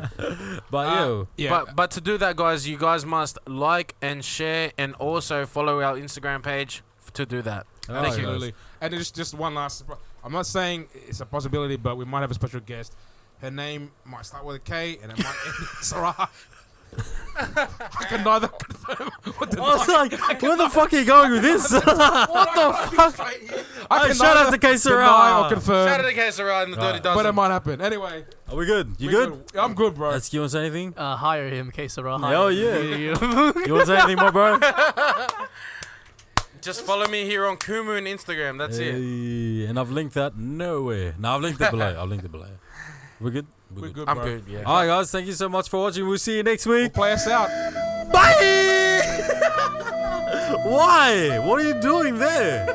But yo, Yeah. But to do that, guys, you guys must like and share, and also follow our Instagram page to do that. All Thank right, you. Absolutely. And just one last. I'm not saying it's a possibility, but we might have a special guest. Her name might start with a K, and it might end in Sarah. I can neither confirm or deny. I was like, where the fuck are you going with this? What the fuck? I Hey, can shout out neither to K Sarah. deny or confirm, Shout out to Case around the Dirty Right. Dozen. but it might happen. Anyway, Are we good? You we're good? I'm good, bro. Esky, you want to say anything? Hire him, Kesara. Hell yeah. You want to say anything more, bro? Just follow me here on Kumu and Instagram. That's it. Hey, and I've linked that nowhere. No, I've linked it below. I've linked it below. We're good? We're good, I'm bro. good, yeah. Alright, guys. Thank you so much for watching. We'll see you next week. Play us out. Bye! Why? What are you doing there?